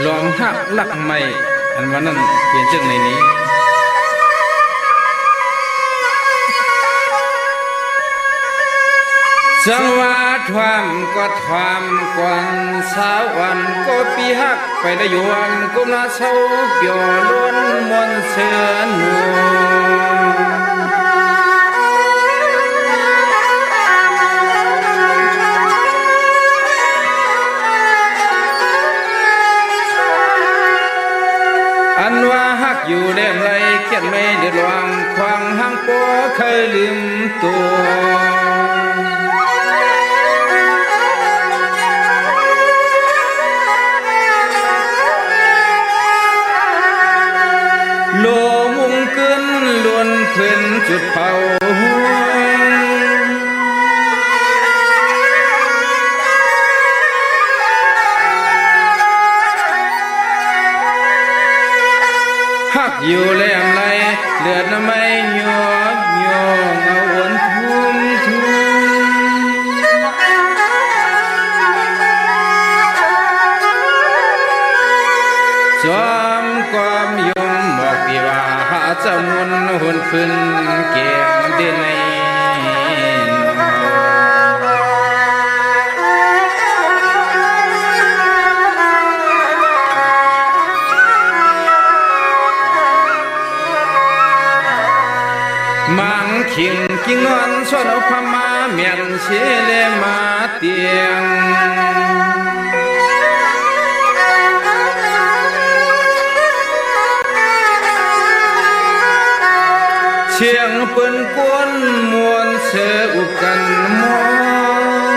หลอมหักหลักไม่อันวันนั้นเปลี่ยนจึงในนี้จังหวะความก็ความกวนสาววันก็ปีหักไปได้ยวนกุมลาเศร้าเปียวล้วนมนเสือหนูอันว่าหักอยู่เล่มไรเขียนไม่เดือดร้อนควางห้างปัวเคยลืมตัวโลมุงขึ้นล้วนพื้นจุดเผาหักอยู่แหลมไรเลือดน้ำไม่หยอกหยอกเอาวนทุ่มทุ่มจอมความยมบอกพี่ว่าหาจำนวนหุ่นขึ้นเก็บเดินในมังขิงกิงนอนชวนเอาพม่าเมียนเชเลมาเตียงเชียงปืนกวนมวนเสืออุกันมอง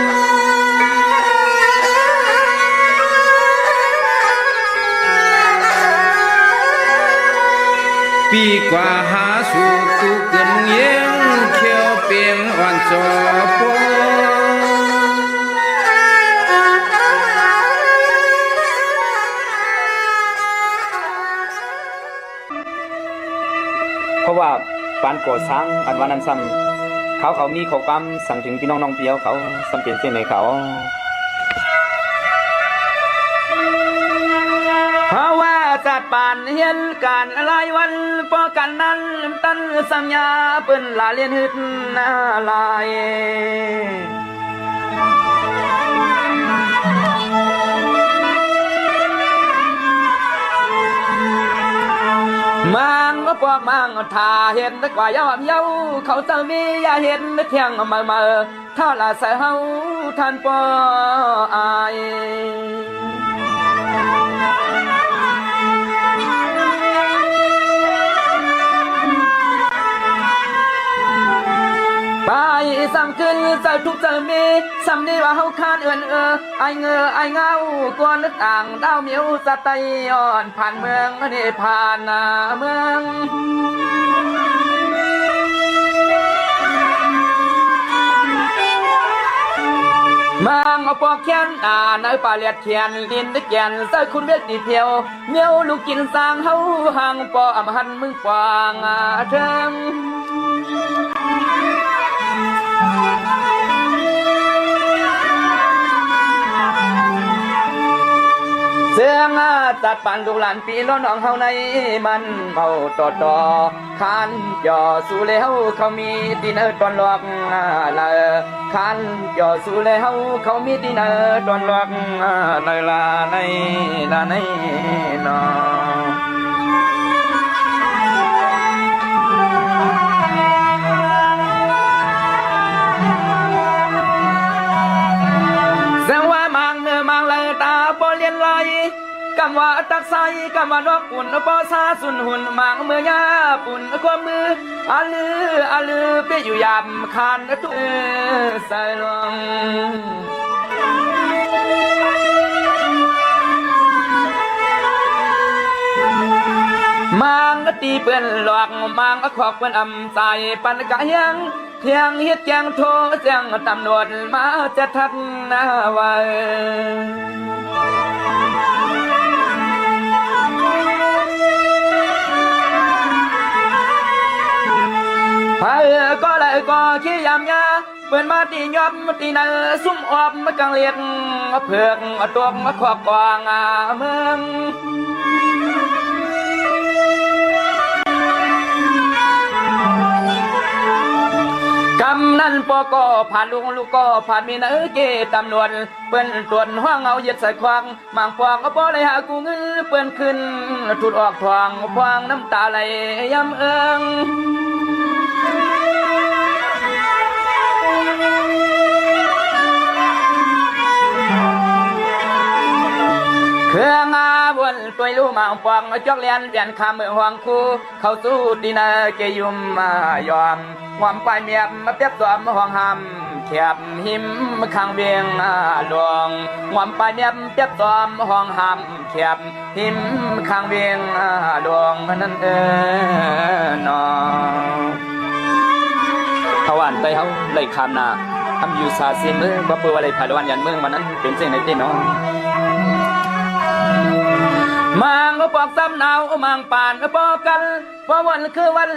ปีกว่าหาสู่ตุกันเยียงเขียวเปียงอ่อนจอปอเพราะว่าปานก่อสร้างอันวันนั้นซ้ำเขามีข้อความสั่งถึงพี่น้องน้องเปียวเขาซ้ำเป็นเส้นในเขาเพราะว่าจัดปานเห็นการหลายวันพอกันนั้นตั้นสัญญาเปิ้นลาเลียนหึดนาลายมังก็พวกมังถ้าเห็นกว่ายอมเย้าเขาจะมีอย่าเห็นเที่ยงมาถ้าละเสือเฮาท่านปออายไปซ้ำขึ้นใจทุกใจมีซ้ำนี้ว่าเฮาคานไอเงากวนนึกต่างดาวเมียวสะไตอ่อนผ่านเมืองนี่ผ่านนาเมืองมังเอาปอกแขนในป่าเลียดเขียนลินได้แกนใส่คุณเวทดีเพียวเมียวลูกกินสร้างเฮาห่างปออำหันมึงกวางเทิงเสียงจัดปันลูกหลานปีล้อน้องเฮาในมันเมาต่อคานจ่อสู่แล้วเขามีดินตอนหลอกละคานจ่อสู่แล้วเขามีดินตอนหลอกละในนอเสียงว่ามังเลยตาปอเลียนไหลกำว่าตักใสกำว่าดอกปุ่นปอซาสุนหุ่นมังเมื่อยาปุ่นความมืออาลือเปียอยู่ยามคานตุใส่ลงมังตีเปื่อนหลอกมังขอกเปื่อนอำใส่ปันกะยังเที่ยงเฮ็ดแจงโทแจงตำรวจมาจะทัดนาไว้ก็เลยก็ขี้ยำยา เปิ้นมาตียอมตีนั่นซุ่มออบมากังเลียกเผือกตัวมาขอบกวางเมืองกำนั้นปอก็ผ่านลูกก็ผ่านมีนาเกตำนวนเปิ้นตรวจห้องเอาเย็ดใส่ควางมังฟองก็ปอเลยหากูเงินเปิ้นขึ้นถุดออกทวงฟางน้ำตาไหลย้ำเอิงเครื่องอาบนตัวลูมังฟองจอกเลียนเปลี่ยนคำเมืองหวงคู่เข้าสู่ดินาเกยุมยอมความปลายเมียบมาเปียบตัวมาห้องหำแคบหิมข้างเบียงหลวงความปลายเมียบเปียบตัวมาห้องหำแคบหิมข้างเบียงหลวงนั่นนอเขาอ่านไปเขาเลยคำนาทำอยู่ซาซีมือบ่เปิดอะไรผ่านวันยันเมืองมันนั้นเป็นสิ่งในที่น้องมังก็ปอกซ้ำหนาวมังป่านก็ปอกกันเพราะวันคือวัน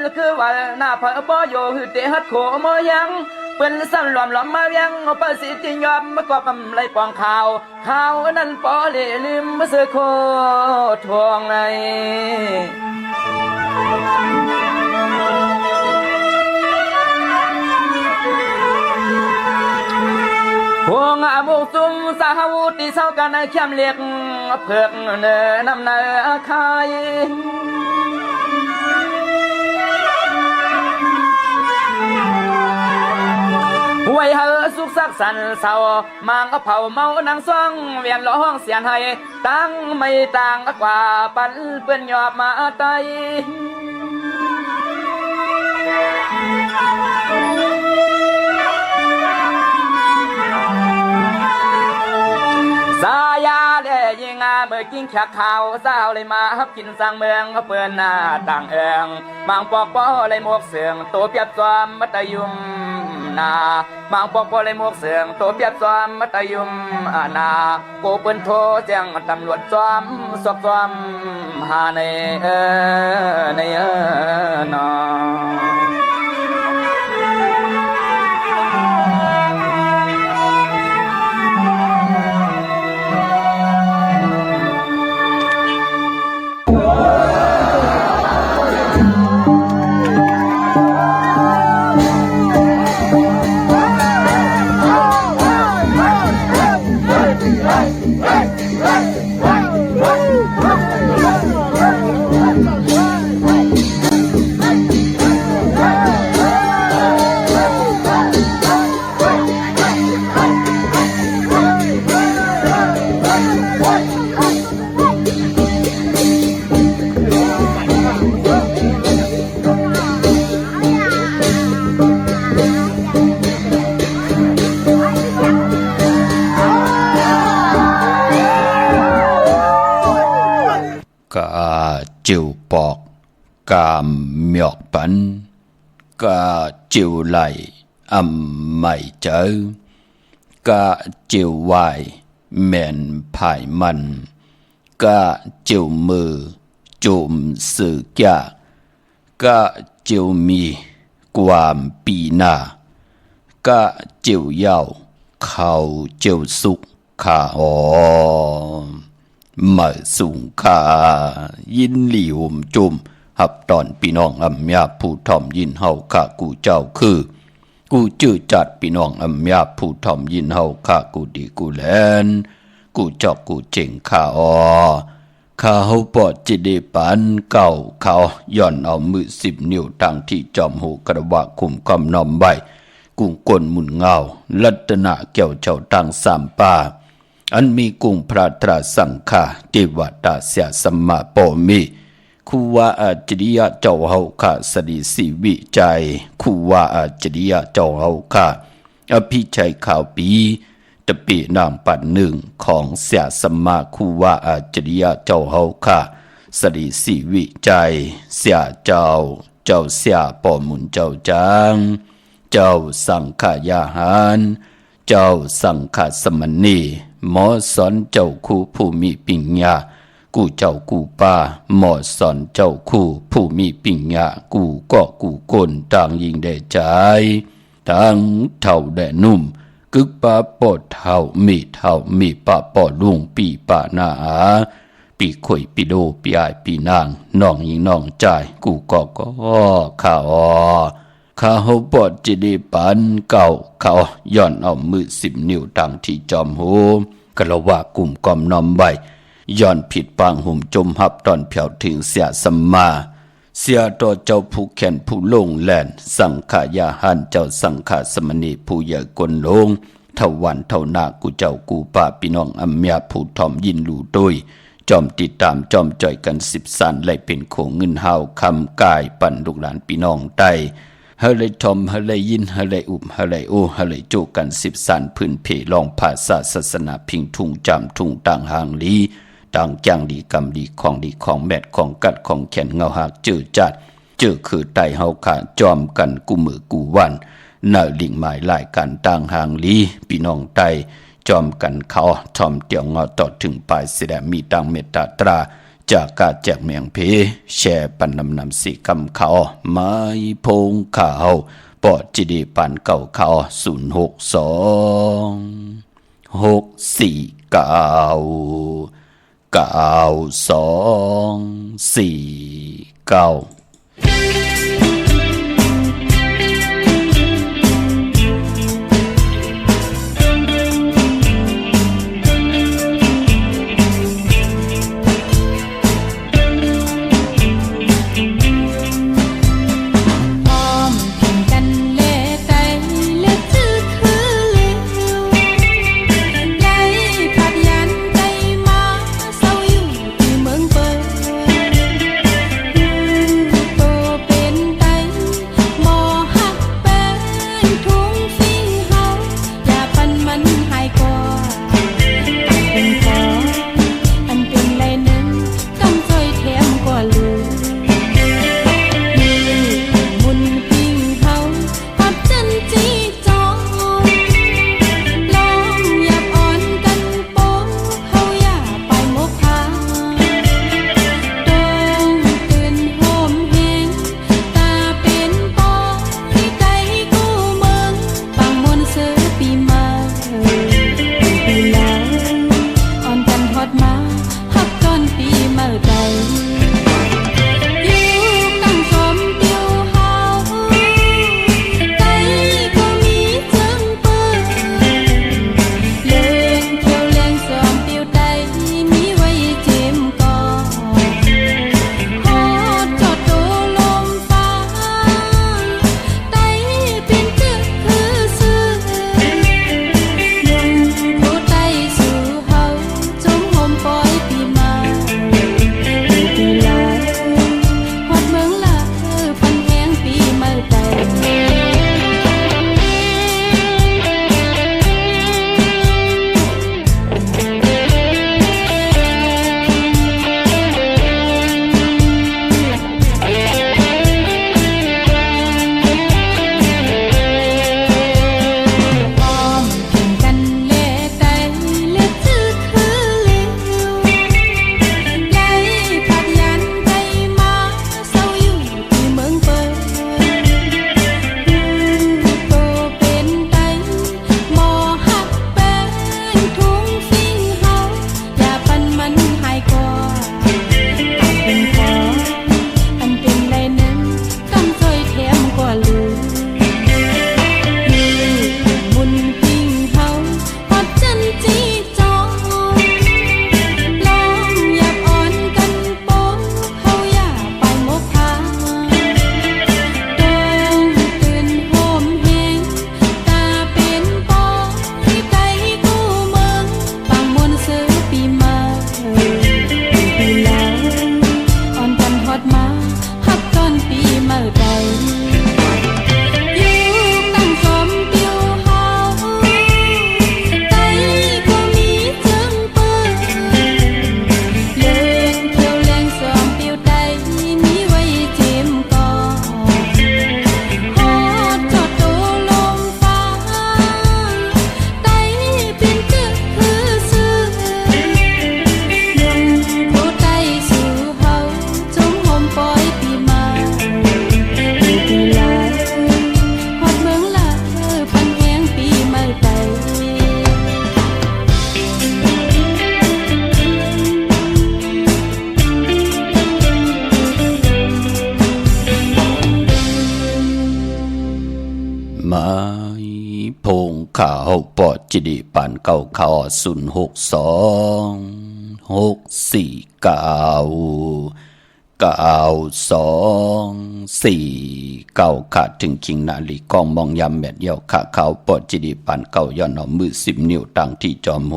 หน้าเผอปอโยหือเตหัดโขมยังเป็นสั่นหลอมมายังเปิดสิจิยอมมากอบไรปองข่าวนั้นปอเล่ลืมมาเสือโคทวงไงพวงอาบุกซุ่มสาวุติเศร้ากันเข้มเล็กเผือกเนื้อนำเนื้อคายหวยเหอสุขสักสันเศร้ามังเผาเมานางซ่องเวียนร้องเสียนให้ตั้งไม่ต่างกว่าปันเปื้อนหยอบมาไตสายาได้ยิงเมื่อกินขักข่าวสาวเลยมาฮับกินสร้างเมืองเปื่อนหน้าต่างเอิงบางปอกปอเลยหมวกเสืองตัวเปียบจอมมัตยุมนาบางปอกปอเลยหมวกเสืองตัวเปียบจอมมัตยุมนาโกเปิ้นโทแจ้งตำรวจจอมสอบจอมหาในนอจิวปอกกามหมอกปันกะจิวไหลไม่เจอกะจิววายแม่นภายมันกะจิวมือจุ่มสื่อกะกะจิวมีความปีหน้ากะจิวยาวเขาจิวสุขขามาสูงขายินหลีหุ่มจุ่มหับตอนพี่น้องอำยาผู้ถ่อมยินเฮาข้ากูเจ้าคือกูจื้อจัดพี่น้องอำยาผู้ถ่อมยินเฮาข้ากูดีกูแลนกูจอกกูเจ๋งข้าข้าเฮาปอดจิเดปันเก่าเขาย่อนเอามือ10 นิ้วทางที่จอมหูกระวะคุมกำนอมใบกุ้งก้นหมุนเงาลัตนะเกี่ยวเจ้าตัง3 ป่าอันมีกุงพระตราสังฆาเทวตาเสียสมมาโปมีคูว่าอาจริยะเจ้าเฮาข้าสดิสีวิจัยคูว่าอาจริยะเจ้าเฮาข้าอภิชัยข่าวปีตะปีนางปัดหนึ่งของเสียสมมาคูว่าอาจริยะเจ้าเฮาข้าสดิสีวิจัยเสียเจ้าเสียปอมุนเจ้าจางเจ้าสังฆายาหารเจ้าสังฆสมณีหมอสอนเจ้าคู่ผู้มีปัญญากูเจ้ากูป้าหมอสอนเจ้าคู่ผู้มีปัญญากูก็กูกลต่างยิงได้ใจท ตั้งเท่าแดนุ่มกึกปะปอดเท่ามีปะปอลุงปีปะนาปีข่อยปีโดปีอายปีนางน้องยิงน้องจ่ายกูก็ข้าข้าเฮาปอดจิดีปันเก่าเขาย้อนเอามือ10 นิ้วดังที่จอมโหกะละว่ากลุ่มกอมนอมใบย้อนผิดปางหุ่มจมหับตอนเผียวถึงเสียสัมมาเสียต่อเจ้าผู้แขนผู้ลงแล่นสังขายาหันเจ้าสังขาสมณีผู้ใหญ่กลลงเท่าวันเท่านากูเจ้ากูป่าพี่น้องอัมยาผู้ทอมยินหลู่ตุยจอมติดตามจอมจ่อยกัน10 สันไหลเป็นโขงเงินเฮาคำกายปั่นลูกหลานพี่น้องไตเฮเลยทอมเฮเลยยินเฮเลยอุบเฮเลยโอเฮเลยโจกัน10 สันพื้นเพลองภาษาศาสนาพิงทุ่งจำทุ่งต่างหางลีต่างจังดีกำดีของแมดของกัดของแขนเงาหักเจอจัดเจอคือไตเฮาขาจอมกันกูมือกูวันน่าลิงหมายหลายกันต่างหางลีพี่น้องไตจอมกันเขาทอมเตียวเงาต่อถึงปลายเสดมีตังเมตตาตราจากกาแจกเมียงเพแช่ปันนำสีกำเขาไม้พงขาวปอดจีดีปันเก่าเขา06246499249 ไม้พงข่าวปอดจิดีปานเก่าข่าว06264ขาดถึงคิงนาลีกองมองยำแมดเยี่ยวขาเขาปอดจิดีปานเก่าย้อนเอามือ10 นิ้วตั้งที่จอมโห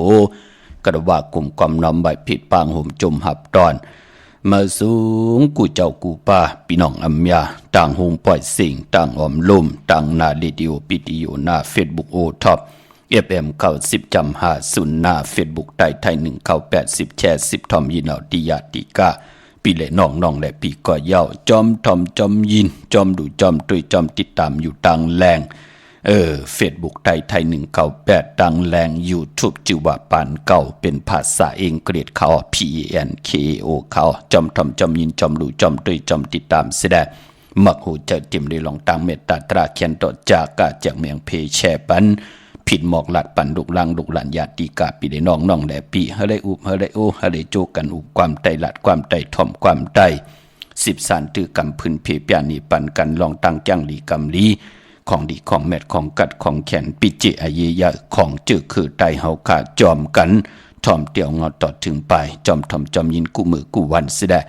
กระว่ากลุ่มความน้อมใบผิดปางห่มจมหับตอนมาสูงกูเจ้ากูป้าพี่น้องอัมยาต่างหงปล่อยสิ่งต่างอมลุ่มต่างนาลีดิโอปิดิโอหน้าเฟซบุ๊กโอท็อปFM 90.50หน้าเฟซบุ๊กไทย1980แชร์10ทอมยินเอาดิยาติกาปีเล่น้องและปีก่อเย้าจอมทอมจอมยินจอมดูจอมตุยจอมติดตามอยู่ต่างแรงเฟซบุ๊กไทย198ต่างแรง YouTube ชื่อว่าปานเก่าเป็นภาษาอังกฤษเขา PANKO เขาจอมทอมจอมยินจอมดูจอมตุยจอมติดตามแสดงมักหูเจอเต็มได้ลองต่างเมตตาตราเขียนต่อจากกาจากเมืองเพแชปันผิดหมอกหลัดปั่นลูกลังลูกหลานญาติกาปีได้น้องแหลปีเฮเลยอุบเฮเลยโอเฮเลยโจกันอุบความไตหลัดความไตถ่อมความไต10 สารตือกำพื้นเพเปียนีปันกันลองตั้งจังลีกำลีของดีของแมดของกัดของแขนปิจิอาเยยะของจื้อคือไตเฮาขาจอมกันถ่อมเตี่ยวงอต่อถึงไปจอมถ่อมจอมยินกูมือกูวันสิได้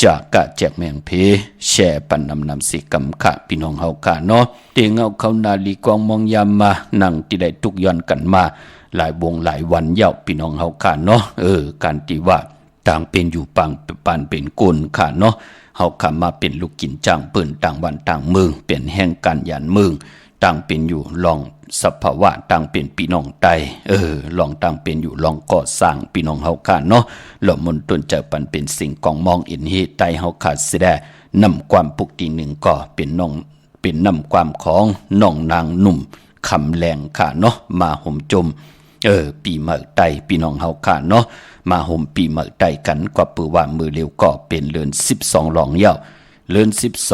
จากกะแจกแมงเพแช่ปันนำสิกำขะพี่น้องเฮาค่ะเนาะเตียงเอาเขานาลีกองมองยามมานั่งที่ได้ทุกย้อนกันมาหลายวงหลายวันเย้าพี่น้องเฮาค่ะเนาะการที่ว่าต่างเป็นอยู่ปานเป็นกุนค่ะเนาะเฮาค่ะมาเป็นลูกกินจ้างเปิ้นต่างวันต่างเมืองเป็นแห่งการยันเมืองต่างเป็นอยู่ลองสภาวะต่างเป็นพี่น้องไตลองต่างเป็นอยู่ลองก่อสร้างพี่น้องเฮาค่ะเนาะหล่อมนต้นเจอปันเป็นสิ่งกองมองอินเฮไตเฮาค่ะสิได้นำความปุกตีหนึ่งก็เป็นน้องเป็นนำความของน้องนางหนุ่มคำแรงค่ะเนาะมาห่มจมปีใหม่ไตพี่น้องเฮาค่ะเนาะมาห่มปีใหม่ไตกันก็ปือว่ามือเร็วก็เป็นเดือน12หลองยาวเดือน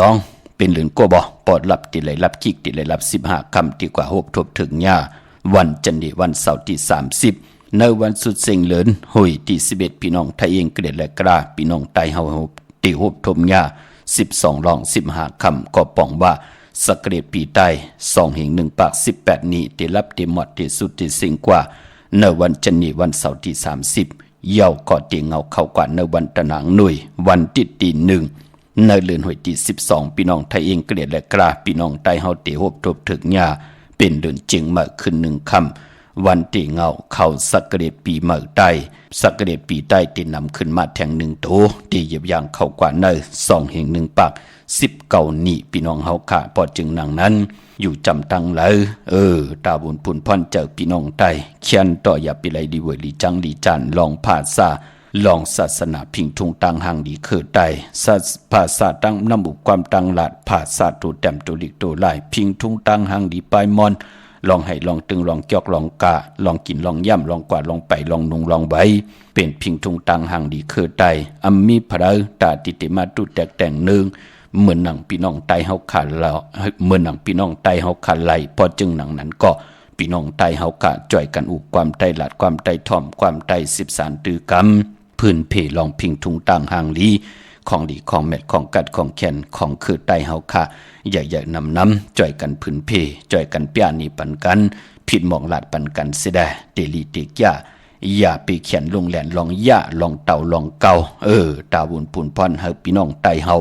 12เป็นเดือนกบ่ปอดรับติไหลรับคิกติไหลรับ15ค่ำดีกว่า6ทบถึงหญ้าวันจันทร์วันเสาร์ที่30ในวันสุดเซ็งเหลินหุยที่11พี่น้องไทยเองเกลียดและกล้าพี่น้องไตเฮาติฮบทมหญ้า12หลอง15ค่ำก็ป้องว่าสกเกตปีใต้2แห่ง1ปาก18นี้ติรับติหมดติสุดติสิงกว่าในวันจันทร์วันเสาร์ที่30เย้าก็ติเงาเข้ากว่าในวันตะหนังหน่วยวันติดตี1ในเดือนหวยที่12พี่น้องไทยเองเกลียดและกล้าพี่น้องไตเฮาติฮบทบถึงหญ้าเป็นเดือนจึงมาขึ้น1ค่ำวันติเงาเข้าสกเกตปีใหม่ใต้สกเกตปีใต้ตินำขึ้นมาแทง1โตตีเหยียบย่างเข้ากว่าใน2แห่ง1ปาก19นี่พี่น้องเฮาค่ะพอจึงนางนั้นอยู่จำตังเลยตาบุญพุนพ่อนเจอพี่น้องไตเขียนต่ออย่าไปไลดีเวลีจังลีจันลองภาษาลองศาสนาพิงทุงตังหังดีคือไตภาษาตั้งนำบุความตังหลาดภาษาตัวแต้มตัวลิกตัวลายพิงทุงตังหังดีปลายมอนลองให้ลองตึงลองจอกลองกะลองกินลองย่ำลองกวาดลองไปลองนุงลองใบเป็นพิงทุงตังหังดีคือไตอัมมีพระตาติติมาตุแตกแต่งหนึ่งเหมือนหนังพี่น้องไตเฮาขาดแล้วเหมือนหนังพี่น้องไตเฮาขาดไหลพอจึงหนังนั้นก็พี่น้องไตเฮาขาดจ่อยกันอุกความไตหลาดความไตถ่อมความไต13ตือกรรมพื้นเพลองพิงทุงตังหางลีของดีของเม็ดของกัดของแขนของคือไตเฮาขาใหญ่ๆน้ำจ่อยกันพื้นเพจ่อยกันเปียนีปันกันผิดมองหลาดปันกันเสียได้เตลีเตกยาอย่าไปเขียนลงแหลนลองย่าลองเต่าลองเกาตาบุญปุนพรเฮาพี่น้องไตเฮา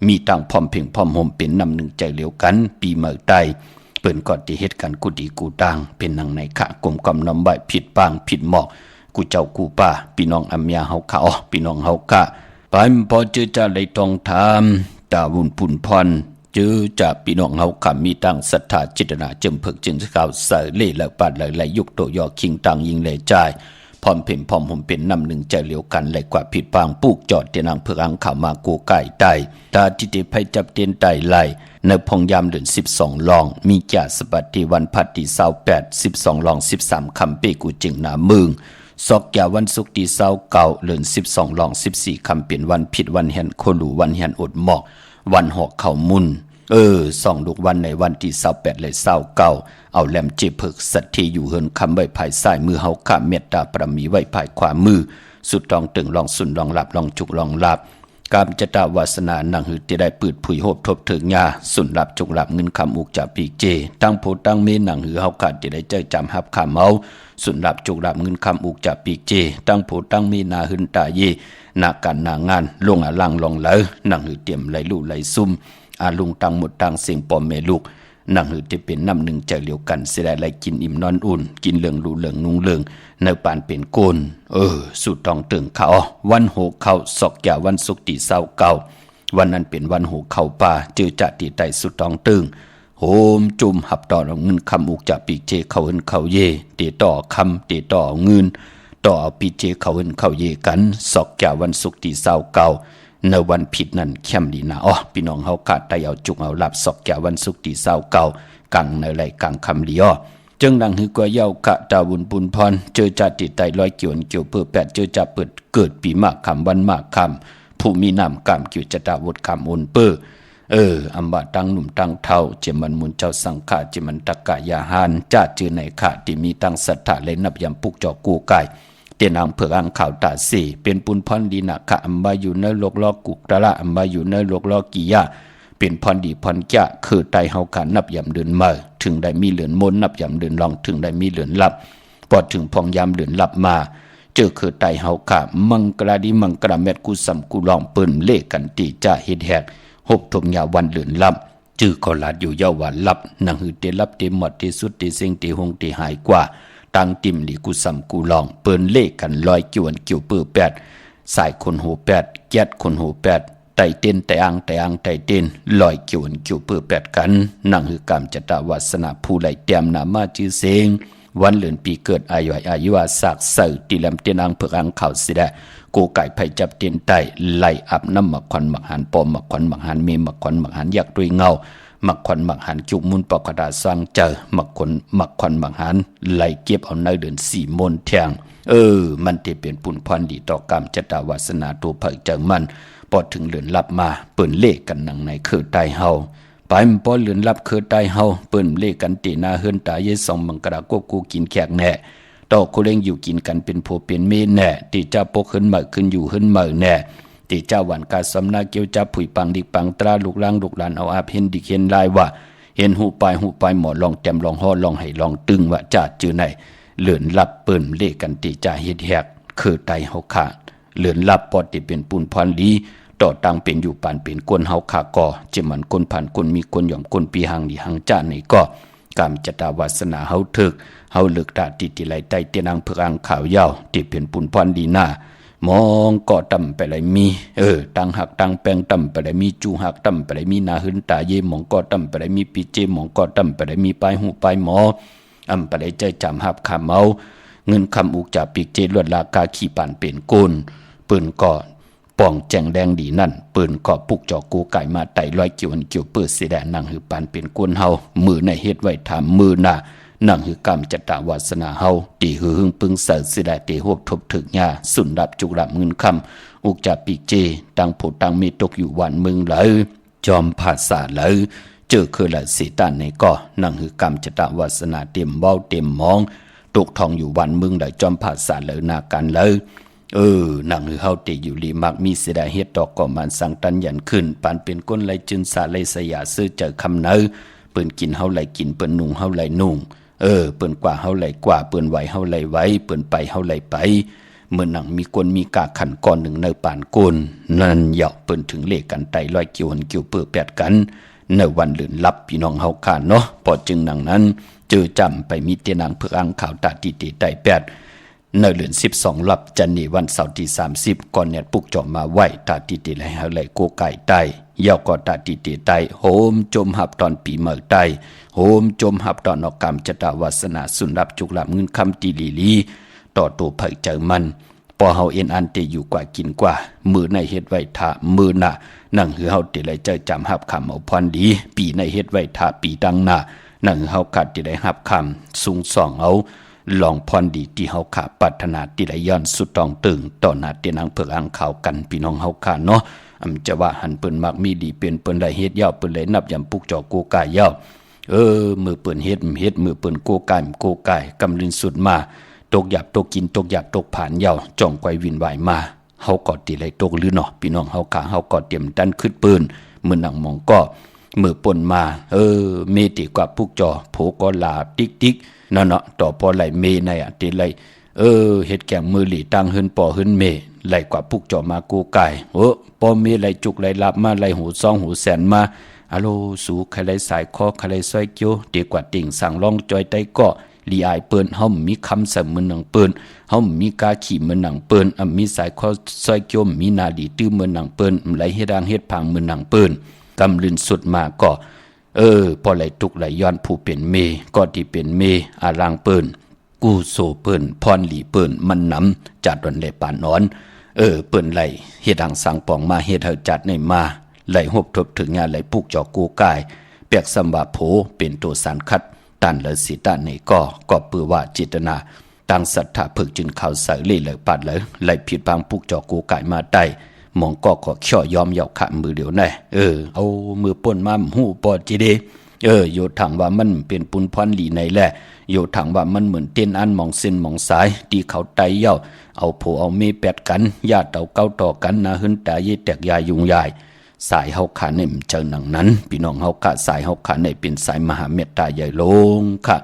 มีต่างพร้อมเพียงพร้อมห่มเป็นนำหนึ่งใจเหลียวกันปีเมื่อใดเปิ้นก็ที่เฮ็ดกันกูดีกูต่างเป็นนางในขะกลมกำนำใบผิดปางผิดหมอกกูเจ้ากูป้าพี่น้องอัมยาเฮาเขาพี่น้องเฮากะไปพอเจอจะเลยต้องถามตาบุญปุนพรเจอจะพี่น้องเฮาค่ะมีตั้งศรัทธาจิตนาจำเพิกจึงข่าวเสเล่และปัดไหลยกโตยอคิงต่างยิงเลยจ่ายพร้อมเพ่มพร้อมห่มเป็นนำหนึ่งใจเหลียวกันไหลกว่าผิดปางปลูกจอดเตียนางเพื่ออังข่าวมากูไก่ไตตาทิติภัยจับเตียนไตไหลในพงยามเดือน12ลองมีจ่าสปัตติวันพัดที่28 12ลอง13คำเปกูจึงหนามึงสอกยาวันศุกร์ที่29เดือน12ลอง14คำเป็นวันผิดวันแห่นโคลูวันแห่นอดหมอกวันหอกเข่ามุนส่องลูกวันในวันที่28เลย29เอาแหลมเจ็บเพิกสัตทีอยู่เฮินคำไว้ภายซ้ายมือเฮาข้าเมตตาประมีไว้ภายขวามือสุดลองตึงลองสุนลองหลับลองจุกลองหลับ กามจตาวาสนาหนังหือที่ได้ปืดผุยโหบทบถึงยาสุนรับจงรับเงินคำอุกจากปีกเจตั้งโพตั้งเมหนังหือเฮาขาดที่ได้เจอจำฮับคำเอาสุนรับจงรับเงินคำอุกจากปีกเจตั้งโพตั้งเมนาหึนตาเยนาการนางานลงอาลังลองเหลอหนังหือเตรียมไหลลู่ไหลซุ่มอาลุงตังหมดตังเสียงปอมเมลูกหนังหือที่เป็นน้ำหนึ่งใจเหลียวกันเสียได้ไหลกินอิ่มนอนอุ่นกินเหลืองรูเหลืองนุ่งเหลืองในปานเป็นโกนสุดตองตึงเขาวันโหเขาศอกแก่วันสุกตีเศร้าเก่าวันนั้นเป็นวันโหเขาป่าเจอจัดตีไตสุดตองตึงโหมจุ่มหับต่อเงินคำอุกจากปีเจเขาเอินเขาเยเตต่อคำเตต่อเงินต่อเอาปีเจเขาเอินเขาเยกันศอกแก่วันสุกตีเศร้าเก่าในวันผิดนั่นเข้มดีนะพี่น้องเฮาขาดไตเอาจุกเอาหลับศอกแก่วันสุกตีเศร้าเก่ากังในไหลกังคำลีจึงดังหือกว่าเย้ากะตาวุนปุนพรเจอจัดติไตลอยเกี่ยวเกี่ยวเปื้อแปดเจอจับเปิดเกิดปีมากคำวันมากคำผู้มีนามกำเกี่ยวจตาวดคำอุนเปื้ออัมบะตังหนุ่มตังเท่าเจมันมุนเจ้าสังขะเจมันตะกะยาหานจ้าจือในขะที่มีตังศรัทธาเลยนับยำปุกจอกูไก่เตียนางเผือกอังข่าวตาสีเป็นปุนพรดีนะขะอัมบะอยู่ในโลกลอกุกตะละอัมบะอยู่ในโลกลอกิยะเป็นพรดีพรแก่คือไตเฮาขานับยำเดินมาถึงได้มีเหลือนมนนับยำเดินลองถึงได้มีเหลือนลับพอถึงพองยำเหลือนลับมาเจอคือไตเฮาขามังกราดีมังกราเม็ดกุสัมกุลองเปิ้นเลกันตีจ้าเฮ็ดแหกหบทมยาวันเหลือนลับจื้อก็ลาดอยู่ยาววันลับนังหือเตลับเตหมดเตสุดเตเซ็งเตหงเตหายกว่าตังติมหลีกุสัมกุลองเปิ้นเลกันลอยจวนเกี่ยวเปื้อแปดสายคนหูแปดแก๊ดคนหูแปดไตเต้นไตอังไตเต้นลอยเกี่ยวเกี่ยวเปื้อแปดกันนั่งคือกรรมจตวาสนาผู้ไหลเตรียมนามาจื้อเสงวันเหลือนปีเกิดอายุวาสากเสตีลำเตียนอังเผือกอังข่าวสิได้กูไก่ไผ่จับเตียนไตไหลอับน้ำหมักควันหมักหันปอมหมักควันหมักหันเมหมักควันหมักหันยักษ์ด้วยเงาหมักควันหมักหันจุกมุนปอกกระดาษสร้างเจอหมักควันหมักควันหมักหันไหลเก็บเอาในเดือนสี่มนแทงมันจะเป็นปุ่นพรดีต่อกรรมจตวาสนาตัวเผยจังมันพอถึงเหลือนลับมาเปิ่นเลขกันหนังในคือไตเฮาไปมันพอเหลือนลับคือไตเฮาเปิ่นเลขกันตีนาเฮิรนตาเยสองมังกรากบกูกินแขกแน่ต่อกูเล่งอยู่กินกันเป็นผัวเป็นเมียแน่ตีเจ้าปกขึ้นเหมือขึ้นอยู่ขึ้นเหมือแน่ตีเจ้าหวานกาสำนาเกี่ยวจับผุยปังดิปังตราลูกล่างลูกหลานเอาอาบเห็นดิเห็นลายว่าเห็นหูปลายหมอลองแต้มลองห่อลองให้ลองตึงว่าจ่าจือไหนเหลือนลับเปิ่นเลขกันตีจ่าเฮ็ดแหกคือไตเฮาขาดเหลือนลับปอดที่เป็นปุ่นพรลีต่อตังเป็นอยู่ปานเป็นก้นเฮาขาก่อจะมันก้นผ่านก้นมีก้นหย่อมก้นปีหังดีหังจ้าในก็กามจตาวาสนาเฮาถึกเฮาเลือกตาติไหลไตเตียนางเผือกอังขาวยาวที่เป็นปุ่นพรดีหน้ามองก็ต่ำไปเลยมีตังหักตังแปงต่ำไปเลยมีจูหักต่ำไปเลยมีนาหึนตาเยมองก็ต่ำไปเลยมีปีเจมองก็ต่ำไปเลยมีปลายหูปลายหมออำไปเลยใจจำหับคำเอาเงินคำอุกจากปีเจลวดลากาขี่ปานเป็นโกนปืนก่อป่องแจงแดงดีนั่นปืนก่อปุกจอกูไก่มาไต่ลอยเกี่ยวเกี่ยวเปื้อสีแดงนั่งหือปานเป็นกวนเฮามือในเฮ็ดไว้ถามมือหน้านั่งหือกรรมจตวาสนาเฮาตีหือหึงปึงเสือสีแดงตีหบทบถึกหญ้าสุนดับจุกดับเงินคำอุกจากปีเจตังผุตังมีตกอยู่วันมึงเลยจอมภาษาเลยเจอคือละสีตานในก่อนั่งหือกรรมจตวาสนาเต็มเบ้าเต็มมองตกทองอยู่วันมึงเลยจอมภาษาเลยนากันเลยหนังหือเฮาติอยู่ลีมักมีเสดาเฮ็ดดอกก่อมันสังตันยันขึ้นปานเป็นก้นไหลจึนสาไหลสยาซื้อเจอคำเนอเปิ้นกินเฮาไหลกินเปิ้นนุ่งเฮาไหลนุ่งเปิ้นกว่าเฮาไหลกว่าเปิ้นไหวเฮาไหลไหวเปิ้นไปเฮาไหลไปเมื่อหนังมีก้นมีกาขันก้อนหนึ่งในปานก้นนั่นเหยาะเปิ้นถึงเลขกันไตลอยเกี่ยวหันเกี่ยวเปื้อแปดกันในวันเหลือนลับพี่น้องเฮาขาดเนาะพอจึงหนังนั้นเจอจำไปมีเตียนางเผือกอังข่าวตาติไตแปดในเดือน12ลับจันนีวันเสาร์ที่30ก่อนเนี่ยปุกจอมมาไหวตาติไหลเฮาไหลโกไก่ไตยาวก็ตาติไตโหมจมหับตอนปีเมื่อไตโหมจมหับตอนออกกรรมจตวาสนาสุนรับจุกลับเงินคำตีลีต่อตัวเผยเจอมันพอเฮาเอ็นอันเตอยู่กว่ากินกว่ามือในเฮ็ดไว้ทามือหน้านั่งหือเฮาติไหลเจอจำหับคำเอาพรดีปีในเฮ็ดไว้ทาปีดังหน้านั่งเฮากัดติได้หับคำสูงส่องเอาลองพรดีที่เฮาขาปรารถนาที่ได้ย้อนสุดตองตึงต่อหน้าเตียนางเผือกอังข่าวกันพี่น้องเฮาขาเนาะจะว่าหันเปิ้นมักมีดีเป็นเปิ้นได้เฮ็ดยาวเปิ้นเลยนับยำปุกจอกูกายยาวมือเปิ้นเฮ็ดมือเปิ้นกูกายกำลินสุดมาตกหยับตกกินตกหยับตกผ่านยาวจ้องไกววินไหวมา เฮาก็ตีไหลตกหรือเนาะพี่น้องเฮาก็เตรียมดันขึ้นปืนมื้อหนังมองก็มือป่นมาเมติกว่าพวกจอโผก็ลาติ๊กๆนั่นเนาะต่อพอไหลเมในอ่ะติไหลเฮ็ดแกงมือหลีตังหึนปอหึนเมไหลกว่าพวกจอมากูไก่ปอเมไหลจุกไหลลับมาไหลหูซองหูแสนมาอะโลสูใครไหลสายคอใครไหลซอยเกียวดีกว่าติ่งสั่งลองจอยไตก็ลีอายเปิ้นเฮามีคำเสมอหนังเปิ้นเฮามีกาขี่เหมือนหนังเปิ้นมีสายคอซอยเกียวมีนาดีตื้อเหมือนหนังเปิ้นไหลเฮ็ดางเฮ็ดพังเหมือนหนังเปิ้นกำลืนสุดมาก็พอไหลตุกไหลย้อนผู้เป็นเมก็ที่เป็นเมอาลางเปิ้นกูโซเปิ้นพรหลีเปิ้นมันนำจัดวันไหลปานนอนเปิ้นไหลเฮ็ดดังสังปองมาเฮ็ดเฮาจัดในมาไหลหบทบถึงงานไหลปุกจอกูกายเปียกสำบาโผเป็นตัวสารคัดตันเลยสิตาในก็ปือว่าจิตนาตั้งศรัทธาเพิกจึงเข้าใส่เลยปัดเลยไหลผิดบางปุกจอกูกายมาได้มองก็เขี่อยอมเหยาขะมือเดียวแน่เอามือป่นมาหูปอดจีเดโยถังว่ามันเป็นปุนพรหลีในแหละโยถังว่ามันเหมือนเต้นอันมองเส้นมองสายที่เขาไตเย่าเอาโผเอาเมแปดกันญาติเต่าเก้าต่อกันนะหึนตาเยแตกยายุงยายสายเฮาขาในเจอหนังนั้นพี่น้องเฮากะสายเฮาขาในเป็นสายมหาเมตตาใหญ่ลงค่ะ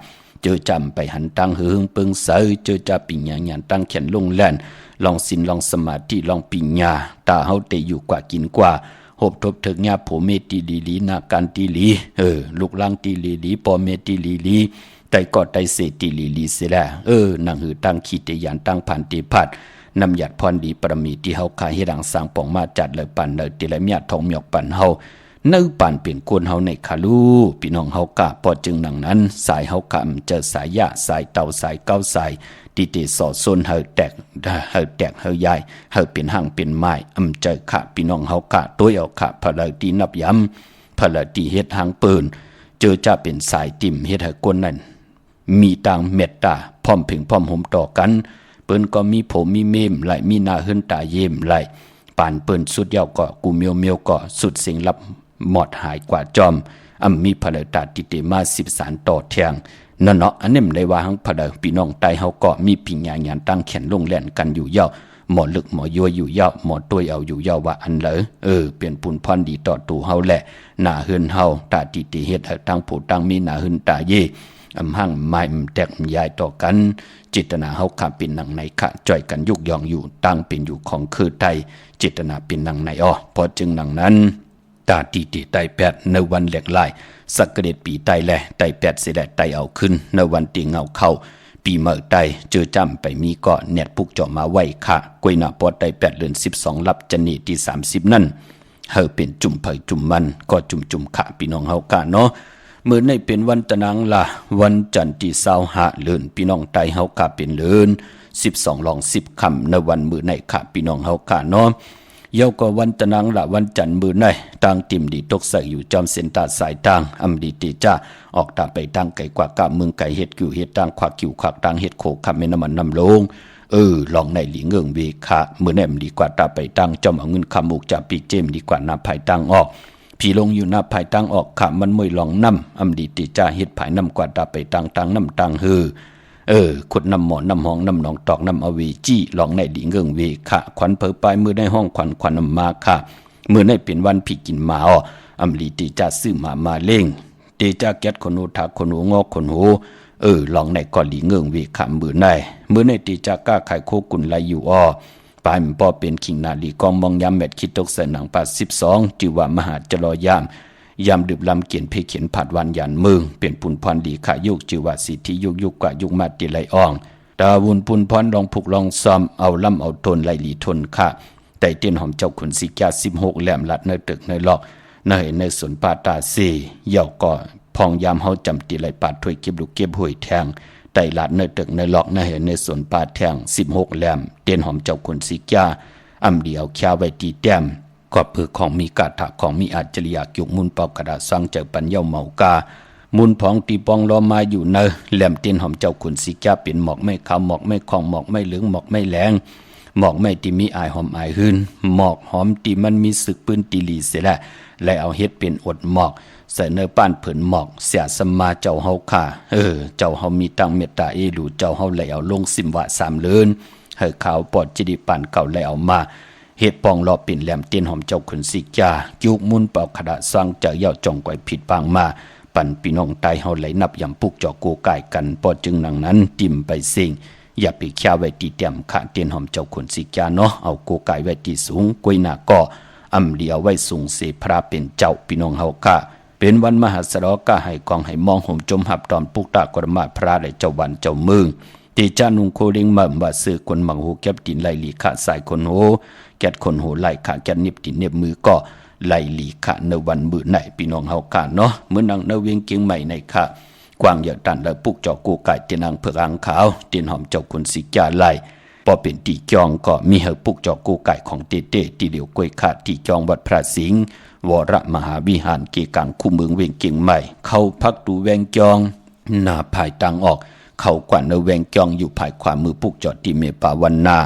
เจอจำไปหันตั้งหึงเปิงเสยเจอจะปิญญาญาตั้งเขียนลงแล่นลองสินลองสมาธิลองปิญญาตาเฮาเตอยู่กว่ากินกว่าหบทบถึงญาโผเมตีลีลีนาการตีลีลูกลังตีลีลีปอเมตีลีลีไตก็ไตเสตีลีลีเสียแล้วนางหือตั้งขีดยานตั้งผ่านตีพัดนำหยัดพรดีประมีที่เฮาขายให้ดังสร้างปองมาจัดเลยปันเลยติเลยเมียทองหยอกปันเฮาเนื้อปันเปลี่ยนกวนเฮาในคาลูพี่น้องเฮากะพอจึงหนังนั้นสายเฮากะเจอสายยะสายเต่าสายเก้าสายตีเตสอดซนเฮาแตกเฮาใหญ่เฮาเป็นห่างเป็นไม้เจอขะพี่น้องเฮากะตัวเอาขะพะเลยตีนับย้ำพะเลยตีเฮ็ดหางปืนเจอจะเป็นสายติ่มเฮ็ดให้กวนนั้นมีต่างเมตตาพร้อมผึ่งพร้อมห่มต่อกันเปิ้นก็มีผมมีเมมไหลมีนาหึนตาเยมไหลป่านเปิ้นสุดยาวก็กูเมียวก็สุดเสียงลับหมดหายกว่าจอมมีพลตาติเตมา13ต่อเทียงนั่นเนาะอันนี้มันได้ว่าหังพลพี่น้องไตเฮาก็มีปิญญาญาณตั้งแขนลงแล่นกันอยู่ยาวหมอลึกหมอยัวอยู่ยาวหมอตัวเอาอยู่ยาวว่าอันเลยเปลี่ยนปุนพรดีต่อตูเฮาแหละหน้าหึนเฮาตาติเตเฮ็ดตั้งผู้ตั้งมีหน้าหึนตาเยหั่งไม้แตกยายต่อกันจิตนาเฮาขาเป็นหนังในขะจ่อยกันยุกยองอยู่ตั้งเป็นอยู่ของคือไทยจิตนาเป็นหนังในพอจึงหนังนั้นตาตีตีไตแปดในวันแหลกลายสักเกตปีไตแลไตแปดเสด็จไตเอาขึ้นในวันตีเงาเข้าปีเมื่อไตเจอจำไปมีเกาะเน็ตพุกเจาะมาไว้ค่ะกวยหน้าปอไตแปดเดือน12ลับจันนีที่30นั่นเฮาเป็นจุ่มเผยจุ่มมันก็จุ่มขะพี่น้องเฮากะเนาะเมื่อในเป็นวันตะนังละวันจันทร์ที่25เดือนพี่น้องไตเฮากะเป็นเดือน12ลอง10ค่ำในวันมื้อในค่ะพี่น้องเฮากะเนาะเยาก็วันตะนังละวันจันทร์มื้อในต่างติ่มดีตกใส่อยู่จอมเส้นตาสายต่างดีติจ้าออกตาไปทางไกลกว่ากะเมืองไกลเฮ็ดกิ่วเฮ็ดต่างขวากกิ่วขวากต่างเฮ็ดโคคำแม่น้ำมันน้ำลงลองในหลีเงิงเวคะมื้อแนมดีกว่าตาไปตั้งจอมเอาเงินคำมุกจากปีเจมดีกว่านาภายตั้งออกพี่ลงอยู่หน้าภายตั้งออกขะมันมวยลองน้ำดีติจ้าเฮ็ดภายน้ำกว่าตาไปตั้งน้ำตังขุดน้ำหมอนน้ำห้องน้ำหนองตอกน้ำอวีจี้ลองในดีเงิงเวคะขวัญเผอปลายมือในห้องขวัญมาค่ะมือในเป็นวันพี่กินมาดีติจ้าซื้อมาเล่งเตจ้าแก๊สคนหูทักคนหูงอกคนหูลองในก่อนหลีเงิงเวคะมือในติจ้าก้าไข่โคกุนไหลอยู่ปลายมันปอเป็นขิงนาลีกองมองยามแมดคิดตกใส่หนังปัด12จิว่ามหาจรอยามดื่มลำเขียนเพเขียนผัดวันยันเมืองเปลี่ยนปุนพรดีขายุกจิว่าสิทธิยุกกว่ายุกมาติไหลอ่องตาวุนปุนพรลองผูกลองซ้อมเอาล่ำเอาทนไหลหลีทนค่ะแต่เตียนหอมเจ้าขุนสิกา16แหลมลัดในตึกในหลอกในสวนป่าตาเสเย่าก็พองยามเฮาจำติไหลปาดถ้วยเก็บลูกเก็บหวยแทงไต่ลาดในตึกในหลอกในสวนป่าแทง16แหลมเตียนหอมเจ้าขุนสิกาเดียวแค่ไว้ตีแต้มก็เพื่อของมีกาถาของมีอัจฉริยะยุกมุนเป่ากระดาษสร้างเจอปัญญาเมากามุนพองตีปองล้อมาอยู่เนแหลมเตียนหอมเจ้าขุนสิกาเป็นหมอกไม่ขาวหมอกไม่คองหมอกไม่เหลืองหมอกไม่แหลงหมอกไม่ตีมีอายหอมอายหืนหมอกหอมตีมันมีสึกปืนตีลีเสียและเอาเฮ็ดเป็นอดหมอกใส่เนื้อป้านเผินหมอกเสียสมาเจ้าเฮาค่ะเจ้าเฮามีตังเมตตาหลูเจ้าเฮาไหลเอาลงสิมวะ3เลินเ เฮอขาวปอดจิดิปานเก่าแล้วเอามาเฮ็ดปองรอปิ่นแหลมเตียนหอมเจ้าขุนสิกายุกมุนเป่าขดาสร้างจากเย่าจ่องก่อยผิดปางมาปั่นพี่น้องตายเฮาไหลนับยำปุกจอกโกไก่กันปอจึงหนังนั้นติ่มไปสิงอย่าไปแค่ไว้ตีเตียมขะเตียนหอมเจ้าขุนสิกาเนาะเอาโกไก่ไว้ตีสูงกวยหน้าก็อำเดียวไว้สูงเสพระเป็นเจ้าพี่น้องเฮากะเป็นวันมหาสรกะให้กองให้มองห่มจมหับตอนปุกตากรมาพระและเจ้าวันเจ้าเมืองตีจานุงโคเลิงมั่มว่าซื้อคนมังโหแก็บตินไหลหลีขะสายคนโหแกดคนโหไหลขะแกดนิบตินเน็บมือก็ไหลหลีขะในวันมื้อไหนพี่น้องเฮากะเนาะมื้อนังในเวียงเกียงใหม่ในค่ะกวางอย่าตันและปุกจอกโกไก่เตียนางเผือกอ่างขาวเตียนหอมเจ้าคุณสิกาไหลพอเป็นตีจองก็มีเฮปุกจอกโกไก่ของเตเต้ตีเหลียวกล้วยขาดตีจองวัดพระสิงห์วรมหาวิหารเกกังคู่เมืองเวียงเกียงใหม่เข้าพักดูแวงจองหน้าภายต่างออกเข้ากว่าในแวงจองอยู่ภายขวามือปุกจอดที่เมปาวันนา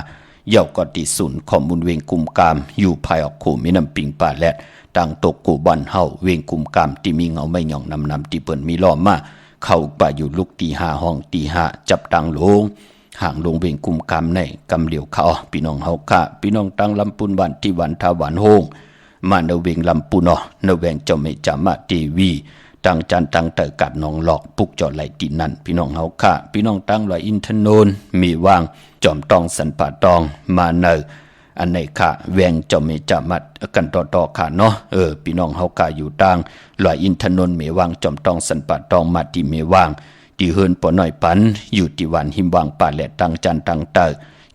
เย่าก็ตีศูนย์ข้อมูลเวียงกุมกามอยู่ภายออกขู่มีน้ำปิงป่าแลดต่างตกกูบ้านเฮาเวียงกุมกามที่มีเงาไม่หย่องนำที่เปิ้นมีล้อมมาเข้าป่าอยู่ลุกตีห้าห้องตีห้าจับตังลงห่างลงเวียงกุมกามในกำเหลียวเขาพี่น้องเฮากะพี่น้องตังลำปุนวันที่วันทาวันโฮงมาเนเวงลำปุนเนเวงเจ้าเมจามาทีวีตังจันตังเตอกัดนองหลอกปุกจอดไหลตีนั่นพี่น้องเฮากะพี่น้องตังลอยอินทนนมีวางจอมตองสันป่าตองมาเนอันไหนค่ะแวงเจ้าเมจามัดกันต่อค่ะเนาะพี่น้องเฮากะอยู่ตังลอยอินทนนเมวางจอมตองสันป่าตองมาที่เมวางที่เฮินปอน้อยปันอยู่ที่วันหิมวางป่าแหลดตังจันตังเตอ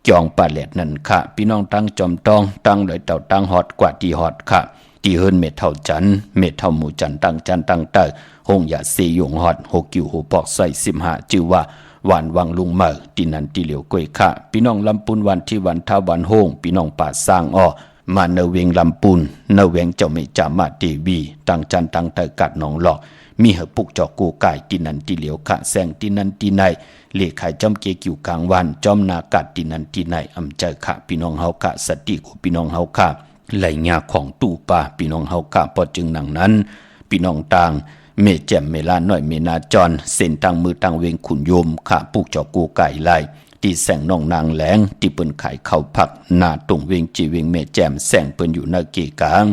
จองป่าแหลดนั่นค่ะพี่น้องตังจอมตองตังลอยเต่าตังฮอดกว่าที่ฮอดค่ะที่เฮินเมเท่าจันเมเท่าหมู่จันตังจันตังเตอหงอย่าเสยงฮอดหกกิวหูปอกใส่15จื่อว่าหวานวังลุงเมอที่นั่นที่เหลียวกล้วยค่ะพี่น้องลำปุนวันที่วันท้าวันโฮงพี่น้องป่าสร้างอ้อมาเนเวงลำปุนเนเวงเจ้าเมจามาทีวีตังจันตังเตอกัดหนองหลอกมีเหปุกจอกกูไก่ที่นั่นที่เหลียวขะแสงที่นั่นที่ในเลียขายจอมเกกิวกลางวันจอมนากัดที่นั่นที่ในอำเจอขะพี่น้องเฮากะสติกูพี่น้องเฮากะไหลงาของตู้ป่าพี่น้องเฮากะพอจึงหนังนั้นพี่น้องต่างเมแจ่มเมลาน้อยเมนาจรเส้นทางมือทางเวงขุนโยมขะปุกจอกกูไก่ไล่ที่แสงน้องนางแหลงที่เปิ้นขายข้าวผักหน้าตรงเวงจีเวงเมแจ่มแสงเปิ้นอยู่หน้าเกกาง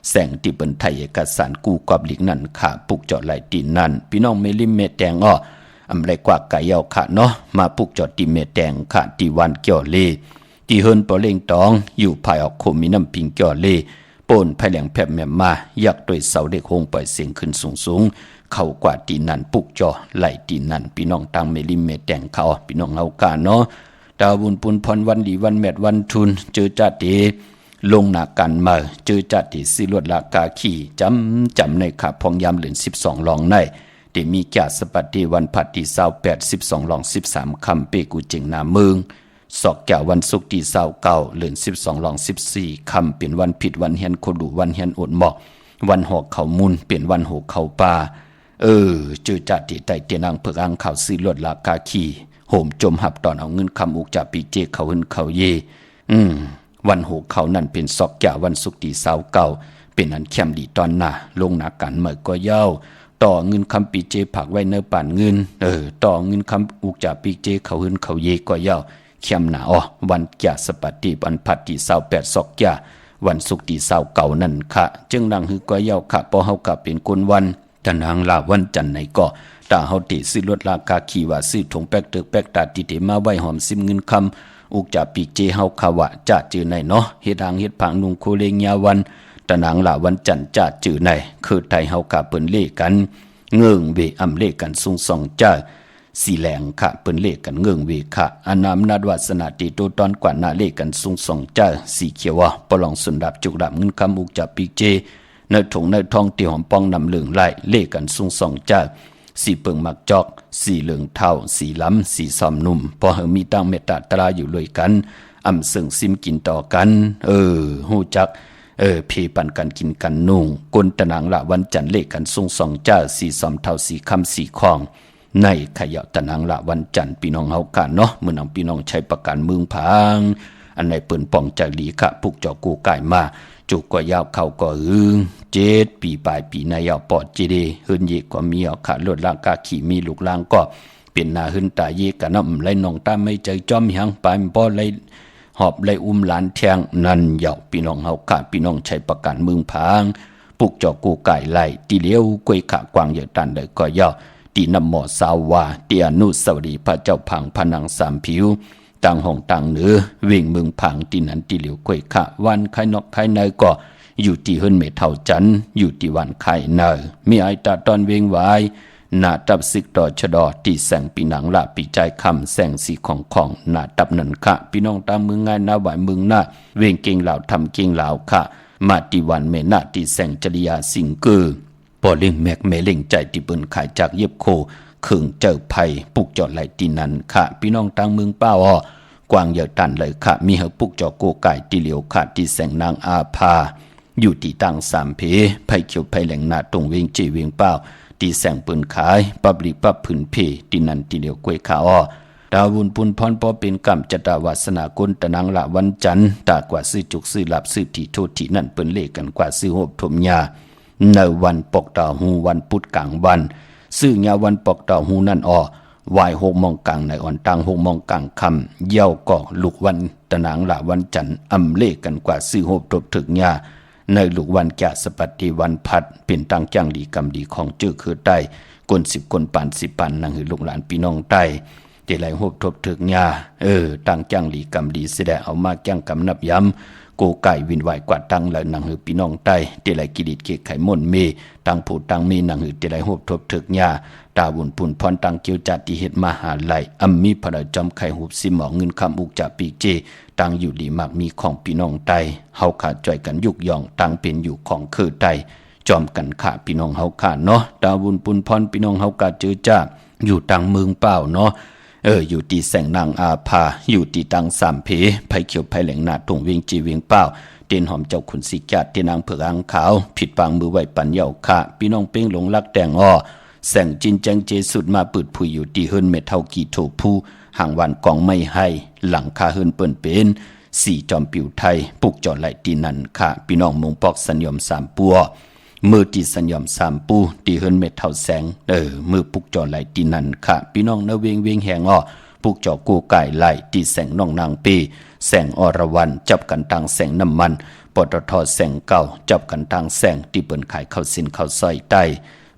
แสงที่เป็นไทยเอกสารกู้กอบหลิกนั่นค่ะปุกจอดไหลตีนั่นพี่น้องเมลิมเมแดงอ้ออำไรกว่าไก่เยาค่ะเนาะมาปุกจอดตีเมแดงค่ะที่วันเกี่ยวเลที่เฮินปอเล่งตองอยู่ภายออกโคมีน้ำพิงเกี่ยวเลป่นภายแหลงแผบแม่มายักโดยเสาเด็กโฮงปล่อยเสียงขึ้นสูงเข้ากว่าตีนั่นปุกจอไหลตีนั่นพี่น้องตังเมลิมเมแดงเขาพี่น้องเอากาเนาะดาวบุญปุนพรวันดีวันแมดวันทุนเจอจัดเดลงหนักกันมาเจอจัดที่สิลวดลากาขี่จำในขาพองยามเหลือน12ลองในที่มีแก่สปัตติวันผัดที่28 12ลอง13คำเปกูเจงนาเมืองสอกแก่วันศุกร์ที่29เหลือน12ลอง14คำเป็นวันผิดวันเฮียนโคดุวันเฮียนอดหมอกวันหอกเขามุนเป็นวันหกเขาป่าเจอจัดที่ไต่เตียนางเผือกอ่างข่าวสิลวดลากาขี่โหมจมหับตอนเอาเงินคำอุกจากปีเจเขาหึนเขาเยวันโหเขานั่นเป็นซอกแก่วันศุกร์ที่29เป็นอันเข้มดีตอนหน้าลงหนักกันเมื่อก็เย้าต่อเงินคำปีเจผักไว้เนื้อป่านเงินต่อเงินคำอุกจากปีเจเขาหึนเขาเยก็เย้าเข้มหนาวันแก่สปัตติวันผัดที่28ซอกแก่วันศุกร์ที่29นั่นค่ะจึงดังฮือก็เย้าค่ะพอเฮากะเป็นคนวันตะนางลาวันจันทร์ไหนก็ตาเฮาติซื้อรถลากาขี่ว่าซื้อถงแป๊กเตึกแป๊กตาติเตมาไว้หอมซิมเงินคำอุกจากปีเจเฮาขาวะจะจือในเนาะเฮ็ดทางเฮ็ดผังนุงโคเลงยาวันตะนางลาวันจันทร์จะจือในคือไทยเฮากะเปิ้นเลกันเงื่งเวอำเลกันซุงสองจ้าสีแหลงค่ะเปิ้นเลกันเงื่งเวค่ะอนามนาดวาสนาติโตตอนกว่านาเลกันซุงสองจ้าสีเขียวปลองสุนดับจุกดับเงินคำอุกจากปีเจในถงในทองที่หอมปองนำเหลืองไล่เลกันซุงสองจ้าสีเปิงมักจอกสีเหลืองเท่าสีล้ำสีซอมนุ่มพอเฮมีตั้งเมตตาตราอยู่เลยกันอำซึ่งซิมกินต่อกันฮู้จักเพปันกันกินกันนุ่งกลตะนางละวันจันทร์เลขกันซุงสองจ้าสีซอมเท่าสีคำสีคองในขยะตะนางละวันจันทร์พี่น้องเฮากันเนาะมื้อนำพี่น้องใช้ประกันเมืองพางอันในเปิ้นป่องจากหลีกะพุกจอกูไก่มาจุกกว่ายาวเข้าก็7 ปีปลายปีนายาวปอดจีเดหืนเยกว่ามีเอาขาดลดลางกาขี่มีลูกลางก็เป็นนาหืนตาเยกะน้ำไหลนองตาไม่ใจจอมหังปลายบ่ไหล หอบเลยหลานแทงนั่นเหยาพี่น้องเฮากะพี่น้องใช้ประกันเมืองพางปุกจอกูไก่ไหลตีเลี้ยวกวยขะกวางเหยาตันเลยก็ย่อตีนำหมอสาวาเตียนุสวดีพระเจ้าพังพนังสามผิวต่างห้องต่างเหนือวิ่งเมืองพังตีนันตีเหลียวกวยขะวันไข่นอกไข่ในก็อยู่ที่เฮิรนเมเท่าจันอยู่ที่วันไข่เนอมีไอตาตอนเวงไว้หน้าตับสิกต่อชะดอที่แสงปีหนังละปีใจคำแสงสีของหน้าตับนันคะพี่น้องตามมือง่ายหน้าไหวมือหน้าเวงเก่งเหล่าทำเก่งเหล่าค่ะมาตีวันเมนาที่แสงจริยาสิงเกือปอเล่งแมกเมเล่งใจที่เปิ้นขายจากเย็บโคขึงเจอภัยปุกจอดไหลตีนันค่ะพี่น้องตามมือเป้าอ้อกวางเหยาตันเลยค่ะมีเหปุกจอโกไก่ตีเหลียวค่ะที่แสงนางอาภาอยู่ที่ตังสามเพไผเขียวไผแหลงหน้าตรงเวงจีเวงเป้าตีแสงปืนขายปับลิปับผืนเพตีนันตีเหลียวกวยขาอ้อดาวุนปุนพรปอเป็นกรรมจตาวาสนากุลตะนังละวันจันทร์ตากว่าซื้อจุกซื้อหลับซื้อที่โทษที่นั่นเปิ้นเลขกันกว่าซื้อโหบถมยาในวันปกต่อหูวันพุธกลางวันซื้อยาวันปกต่อหูนั่นอ้อวายหกมองกลางในอ่อนตังหกมองกลางคำเย้าก่อลูกวันตะนังละวันจันทร์อำเลขกันกว่าซื้อโหบถบถึกยาในลูกวันแก่สปัตติวันพัดเป็นตังจังดีกรรมดีของเจ้าคือใต้กน10คนปาน10ปันนังหือลูกหลานพี่น้องใต้เจไหลโหบทบถึกยาตังจังดีกรรมดีเสดเอามาจังกำนับย้ำโกไก่วินไหวกว่าตังแล้วนังหือพี่น้องใต้เจไหลกิริตเกไข่ม่นเมตังผูตังเมนังหือเจไหลโหบทบถึกยาตาบุญปุนพรตังเกียวจัดที่เฮ็ดมหาไหลอัมมีพระจอมไข่หูบสิหมอเงินคำอุกจะปีเจตังอยู่ดีมากมีของพี่น้องใต้เฮาขาดจ่อยกันยุกย่องตังเป็นอยู่ของคือใต้จอมกันขาพี่น้องเฮาขาดเนาะตาบุญปุนพรพี่น้องเฮากาเจอจ้าอยู่ตังเมืองเปล่าเนาะอยู่ที่แสงนางอาภาอยู่ที่ตังสามเพไผเขียวไผแหลงหน้าตรงเวียงจีเวียงเป้าเตียนหอมเจ้าขุนสีจัดเตียนางเผือกอังขาวผิดปางมือไหวปันเหยาค่ะพี่น้องเป้งหลงรักแดงอ้อแสงจินจังเจสุดมาปืดผุยอยู่ที่เฮิรนเม็ดเท่ากี่โถผู้ห่างวันกองไม่ให้หลังคาเฮิรนเปิ้นเป็นสี่จอมปิวไทยปุกจอดไหลตีนันค่ะพี่น้องมงปอกสัญญอมสามปัวมือตีสัญญอมสามปูตีเฮิรนเม็ดเท่าแสงมือปุกจอดไหลตีนันค่ะพี่น้องเนเวงเวงแหงอ้อปุกจอกูไก่ไหลตีแสงน้องนางปีแสงอรวรรณจับกันทางแสงน้ำมันปตทแสงเก่าจับกันทางแสงที่เปิ้นขายข้าวสินข้าวซอยใต้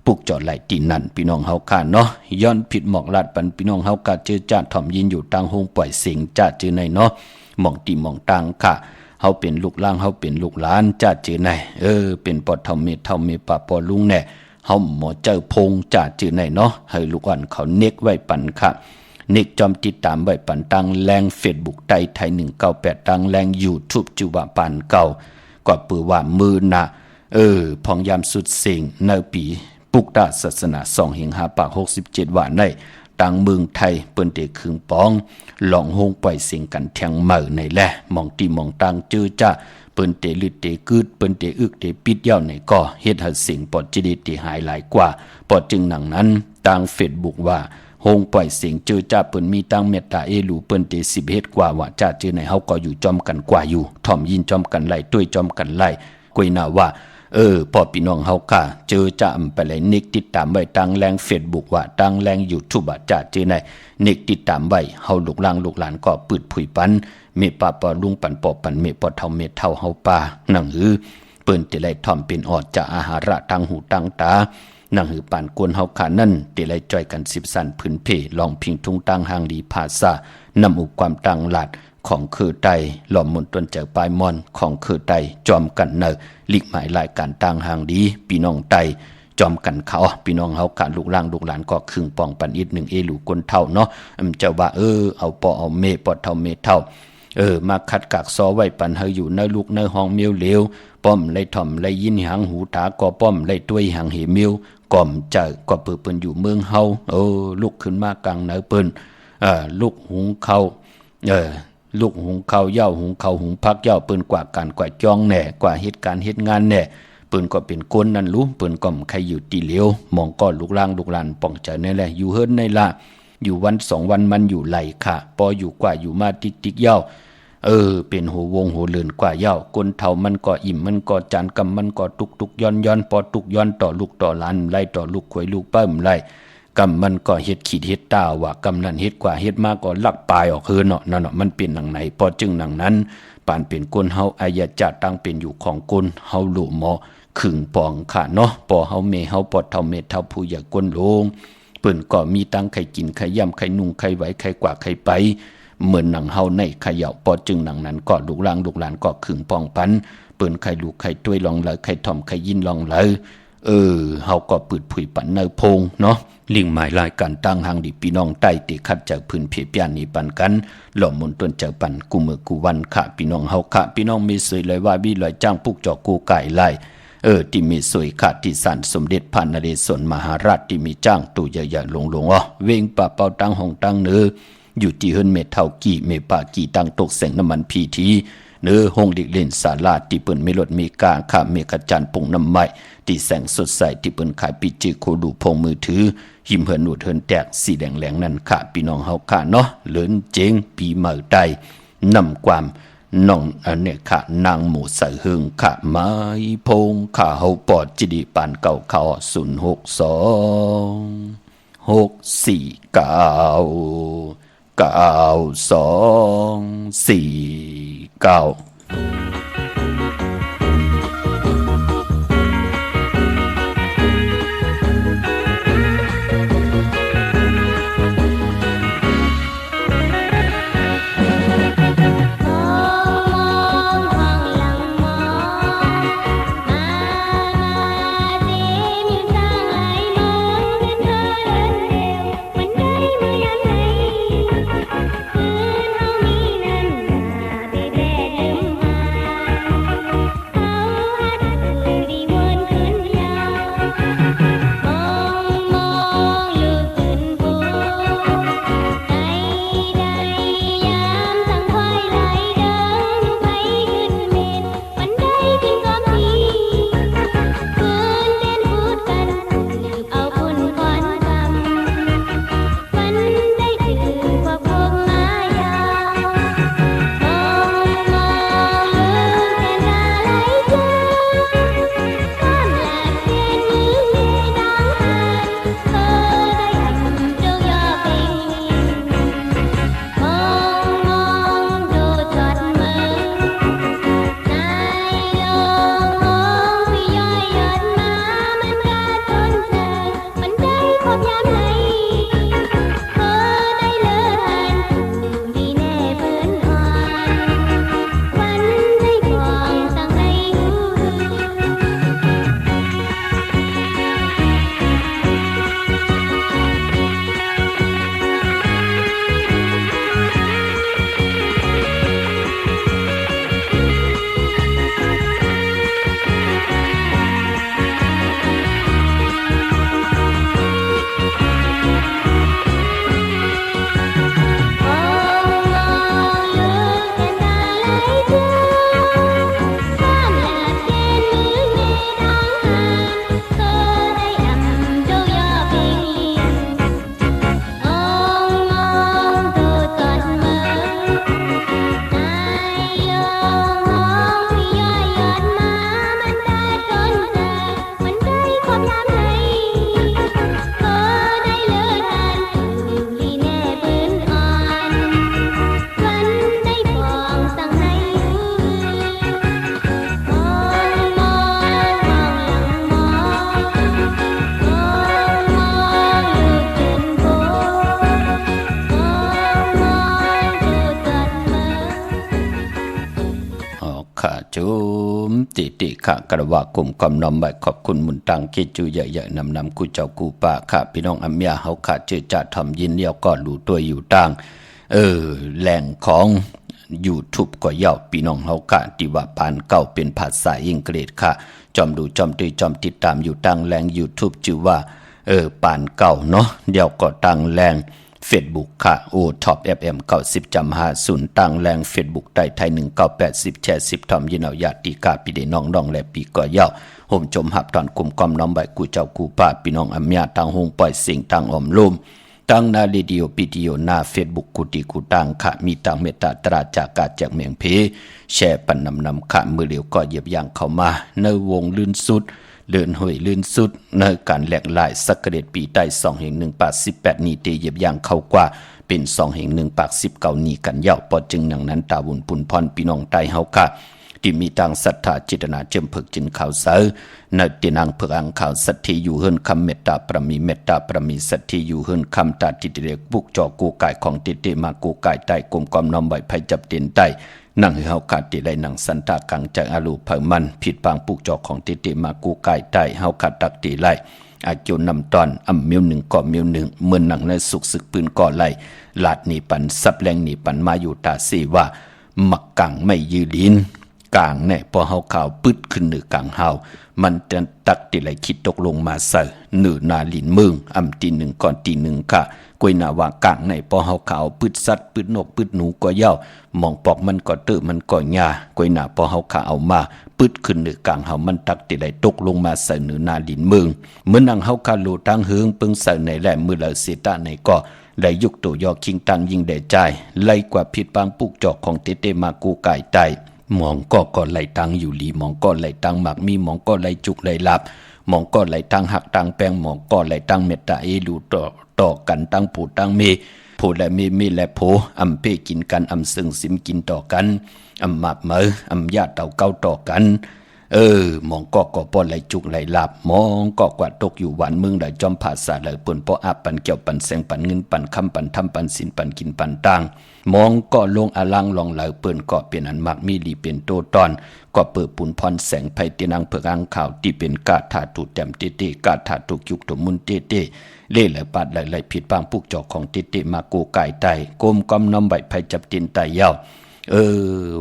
ปุกจอดไหลตีนั่นพี่น้องเฮาค่ะเนาะย้อนผิดหมอกลาดปันพี่น้องเฮากะเจอจ้าถ่อมยินอยู่ตังหงปล่อยเสียงจ้าเจอในเนาะหมองตีหมองตังค่ะเฮาเป็นลูกล่างเฮาเป็นลูกหลานจ้าเจอในเป็นปอดเท่าเมปะปอลุงแน่เฮาหมอเจอพงจ้าเจอในเนาะให้ลูกอ่อนเขาเน็กไว้ปันค่ะเน็กจอมติดตามไว้ปันตังแรง Facebook ไทย198ตังแรง YouTube จุบะปานเก่าก็ปือว่ามือนะพองยามสุดเสียงในปีปุกตาศาสนา2 หิงหาปาก67ว่าในต่างเมืองไทยเปิ้นเตคึงปองหลองโฮงปล่อยเสียงกันแทงเหม่อในแลมองตีมองตังเจอจ้าเปิ้นเตลึดเตกึดเปิ้นเตอึกเตปิดเย้าในก็เฮ็ดให้เสียงปอดจิดิตหายหลายกว่าปอดจึงหนังนั้นต่าง Facebook ว่าโฮงปล่อยเสียงเจอจ้าเปิ้นมีตังเมตตาหลูเปิ้นเต10เฮ็ดกว่าว่าจ้าเจอในเฮาก็อยู่จอมกันกว่าอยู่ถ่อมยินจอมกันไล่ด้วยจอมกันไล่กวยนาว่าพอพี่น้องเฮาค่ะเจอจะอำไปเลยนิกติดตามไว้ตังแรง Facebook ว่าตังแรง YouTube ว่าจะเจอในนิกติดตามไว้เฮาลูกหลานลูกหลานก็ปืดผุยปันเมปาปอลุงปันปอปันเมปอเท่าเมเท่าเฮาป่าหนังหือเปิ้นติไลถ่อมเป็นออดจะอาหาระตังหูตังตาหนังหือปานกวนเฮาค่ะนั่นติไลจ่อยกัน10สันพื้นเพลองพิงทุงตังหางดีภาษานำอุความตังหลาดของคือไตหล่อมมนต้นเจอปลายมอนของคือไตจอมกันเนอหลีกหมายรายการต่างห่างดีพี่น้องไตจอมกันเขาพี่น้องเฮาการลูกล่างลูกหลานก็ครึ่งปองปันอีก1หลูกนเท่าเนาะเจ้าว่าเอาปอเอาเมปอเท่าเมเท่ามาคัดกากซอไว้ปันเฮาอยู่ในลูกในห้องเมียวเหลวป้อมไล่ถ่อมไล่ยินหางหูตาก็ป้อมไล่ต้วยหางเหมียวก่อมเจอก็เปิ้นอยู่เมืองเฮาลุกขึ้นมากลางเนอเปิ้นลูกหุงเขาลูกหุงข้าวเหย้าหุงข้าวหุงพักเหย้าเปิ้นกว่าการกว่าจ้องแน่กว่าเหตุการณ์เหตุงานแน่เปิ้นก็เป็นคนนั่นรู้เปิ้นก็ใครอยู่ตีเหลียวมองก็ลูกล่างลูกหลานป้องใจนั่นแหละอยู่เฮิรนในละอยู่วัน2 วันมันอยู่ไหลค่ะปออยู่กว่าอยู่มาติ๊กเหย้าเป็นหัววงหัวเลือนกว่าเหย้าคนเฒ่ามันก็อิ่มมันก็จานกำมันก็ตุกย้อนปอตุกย้อนต่อลูกต่อหลานไล่ต่อลูกขวยลูกเปิ้มไล่ กำมันก็เฮ็ดขีดเฮ็ดตาว่ากำนั้นเฮ็ดกว่าเฮ็ดมากก็ลักปลายออกคือเนาะนั่นเนาะมันเป็นหนังไหนพอจึงหนังนั้นปานเป็นคนเฮาอายะจะตั้งเป็นอยู่ของคนเฮาหลู่เหมาะขึงปองค่ะเนาะปอเฮาเมเฮาปอดเท่าเมเท่าผู้อย่าก้นลงเปิ้นก็มีตังไข่กินไข่ย่ำไข่นุ่งไข่ไหวไข่กว่าไข่ไปเหมือนหนังเฮาในเขย่าปอจึงหนังนั้นก็ลูกหลานก็ขึงปองปันเปิ้นไข่ลูกไข่ต้วยลองเลยไข่ถ่อมไข่ยินลองเลยเฮาก็ปืดผุยปันเนอพงเนาะลิงหมายรายการตั้งหางดิพี่น้องใต้ติคัดจากพื้นเพเปียนนี้ปันกันหล่อมนต้นจากปันกูมือกูวันค่ะพี่น้องเฮาค่ะพี่น้องมีสวยเลยว่าบีลอยจ้างปุกจอกกูไก่ไล่ที่มีสวยค่ะที่ศาลสมเด็จพระนเรศวรมหาราชที่มีจ้างตู่ใหญ่ๆลงเวงป่าเป่าตั้งห้องตั้งเนื้ออยู่ที่เฮิรนเมเท่ากี่เมป่ากี่ตั้งตกแสงน้ำมันพีทีเนื้อห้องเด็กเล่นศาลาที่เปิ้นไม่ลดมีกาค่ะเมฆจันทร์ปงน้ำไม้ที่แสงสดใสที่เปิ้นขายปิจิโคดูพงมือถือหิมเหินหนูดเหินแตกสีแดงแหลงนั่นค่ะพี่น้องเฮาค่ะเนาะเลินเจงปีเมื่อใดนำความน้องเนี่ยค่ะนางหมูใส่หึงค่ะไม้พงค่ะเฮาปอดจิดีปานเก่าเขา06294 จุมติค่ะกระว่ากลุ่มกำนอมใบขอบคุณมุนตังกิจูใหญ่ๆนำกูเจ้ากูป่าค่ะพี่น้องอัมยาเฮาค่ะเจอจะทำยินเดียวก็รู้ตัวอยู่ตั้งแหล่งของ YouTube ก็ยาวพี่น้องเฮาค่ะที่ว่าปานเก่าเป็นภาษาอังกฤษค่ะจอมดูจอมติดตามอยู่ตั้งแหล่ง YouTube ชื่อว่าปานเก่าเนาะเดี๋ยวก็ตั้งแหล่งFacebook ค่ะโอท็อป FM 90.50ตั้งแรง Facebook ใต้ไทย1980แชร์10ทอมยินเอาญาติกาพี่ได้น้องและปีก็ยาวห่มจมหับตอนกลุ่มกอมน้อมใบกูเจ้ากูป้าพี่น้องอัมยาทางหงปล่อยเสียงทางอมลุ่มตั้งนาเรดิโอวิดีโอหน้า Facebook กุติกูตังค่ะมีตังเมตตาตราจากกาจากเมียงเพแชร์ปันนำค่ะมือเหลียวก็เหยียบย่างเข้ามาในวงลื่นสุด เลื่อนห้อยเลื่อนสุดในการแหลกหลายสักกระเด็ดปีใต้2แห่ง1ปาก18นี่เตเหยียบย่างเข้ากว่าเป็น2แห่ง1ปาก19นี่กันยาวปอจึงหนังนั้นตาบุญปุนพรพี่น้องใต้เฮาค่ะที่มีตังศรัทธาจิตนาเจิมผึกจินข่าวเสาในตีนางเผือกอังข่าวสัตทีอยู่เฮินคำเมตตาประมีเมตตาประมีสัตทีอยู่เฮินคำตาติเดกบุกจอกูกายของติเตมากูกายใต้กลมกอมน้อมใบไผ่จับเตียนใต้นั่งเฮาขาดติไลนังสันตากังจากอาลูเผามันผิดปางปุกจอของติเตมากูกายใต้เฮาขาดตักติไลอาจุนำตอนอำเมียวหนึ่งก่อเมียวหนึ่งเมื่อหนังในสุกศึกปืนก่อไลลาดนีปันสับแรงนีปันมาอยู่ตาสีว่ามักกังไม่ยืลินกลางเนี่ยพอเฮาข่าวปึ๊ดขึ้นเหนือกลางเฮามันจะตักติไหลคิดตกลงมาใส่เหนือนาลินมึงอำตีหนึ่งก่อนตีหนึ่งค่ะกวยนาว่ากลางในพอเฮาข่าวปึ๊ดสัตว์ปึ๊ดนกปึ๊ดหนูก็เย้ามองปอกมันก็เตอมันก็หญ้ากวยนาพอเฮาข่าวเอามาปึ๊ดขึ้นเหนือกลางเฮามันตักติไหลตกลงมาใส่เหนือนาลินมึงเมื่อนังเฮาข่าวโลตั้งเฮืองปึงใส่ในแหลมมือละเสตาในก็ได้ยุกตัวยอคิงตังยิงได้ใจไล่กว่าผิดปางปุกจอกของเตเตมากูกายใต้มองก็ไหลตังอยู่หลีมองก็ไหลตังหมักมีมองก็ไหลจุกไหลลับมองก็ไหลตังหักตังแปงมองก็ไหลตังเมตตาเอลูต่อกันตังผูตังเมผู้และมีและโผอำเปกินกันอำซึ่งสิมกินต่อกันอำหมักเหมออำญาติเต่าเก้าต่อกันมองก็ป้อไหลจุกไหลลับมองก็กวาดตกอยู่หวานมึงได้จอมภาษาเลยเปิ้นป้ออาปันเกี่ยวปันแสงปันเงินปันคำปันทำปันสินปันกินปันตังมองก็ลงอลังลองเหลาเปิ้นก็เป็นอันมักมีลีเป็นโตตอนก็เปิดปุนพรแสงไผตีนังเผือกอังข่าวที่เป็นกาถาตุแต้มเตกาถาตุยุกตุมุนเตเล่ไหลปาดไหลผิดปางปุกจอกของเตมาโกกายใต้กมกอมน้อมใบไผจับตินไตยาว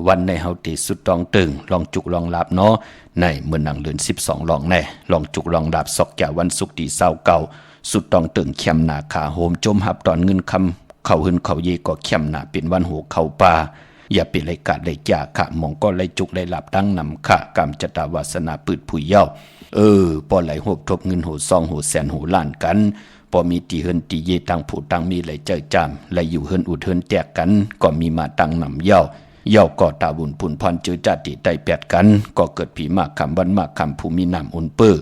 วันในเฮาติสุดตองตึงลองจุกลองลาบเนาะในเมื่อนังเดือน12ลองแน่ลองจุกลองลาบซอกจากวันศุกร์ที่29สุดตองตึงเข้มหนาขาโหมจมหับตอนเงินคำเขาหึนเขาเยก็เข้มหนาเป็นวันหัวเขาป่าอย่าเป็นไรกาดไรจ่าขะมองก็ไรจุกไรหลับตั้งนำขะกรรมจตาวาสนาปืดผุยเย้าปอไหลหบทบเงินหัวซองหัวแสนหัวล้านกันพอมีตีเฮินตีเยตังผู้ตังมีไหลเจอจามไหลอยู่เฮินอุดเฮินแตกกันก็มีมาตังนำเย้าก็ตาบุญพุนพรเจอจัดติไตแปดกันก็เกิดผีมากคำวันมากคำภูมินามอุ่นเปื้อ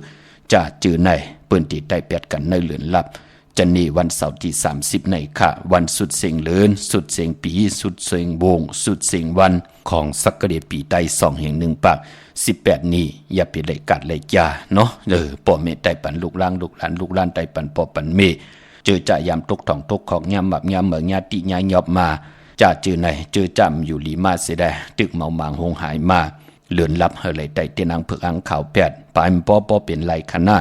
จ่าจือในเปิ้นติไตแปดกันในเหลือนลับจะนี่วันเสาร์ที่30ในค่ะวันสุดเสียงเลินสุดเสียงปีสุดเสียงวงสุดเสียงวันของสักกระเดปีใต้2แห่ง1ปาก18นี่อย่าไปเลยกัดเลยจ่าเนาะป่อเมไตปันลูกล่างลูกหลานลูกหลานไตปันป่อปันเมเจอจ่ายามตกถ่องตกของยามหมับยามเหมือญาติญาหยอบมาจ่าเจอไหนเจอจำอยู่หลีมาเสียได้ตึกเมาหมางหงหายมาเลือนลับเฮเลยไตเตนังเผือกอังข่าวแปดปายป้อเป็นไรคณะ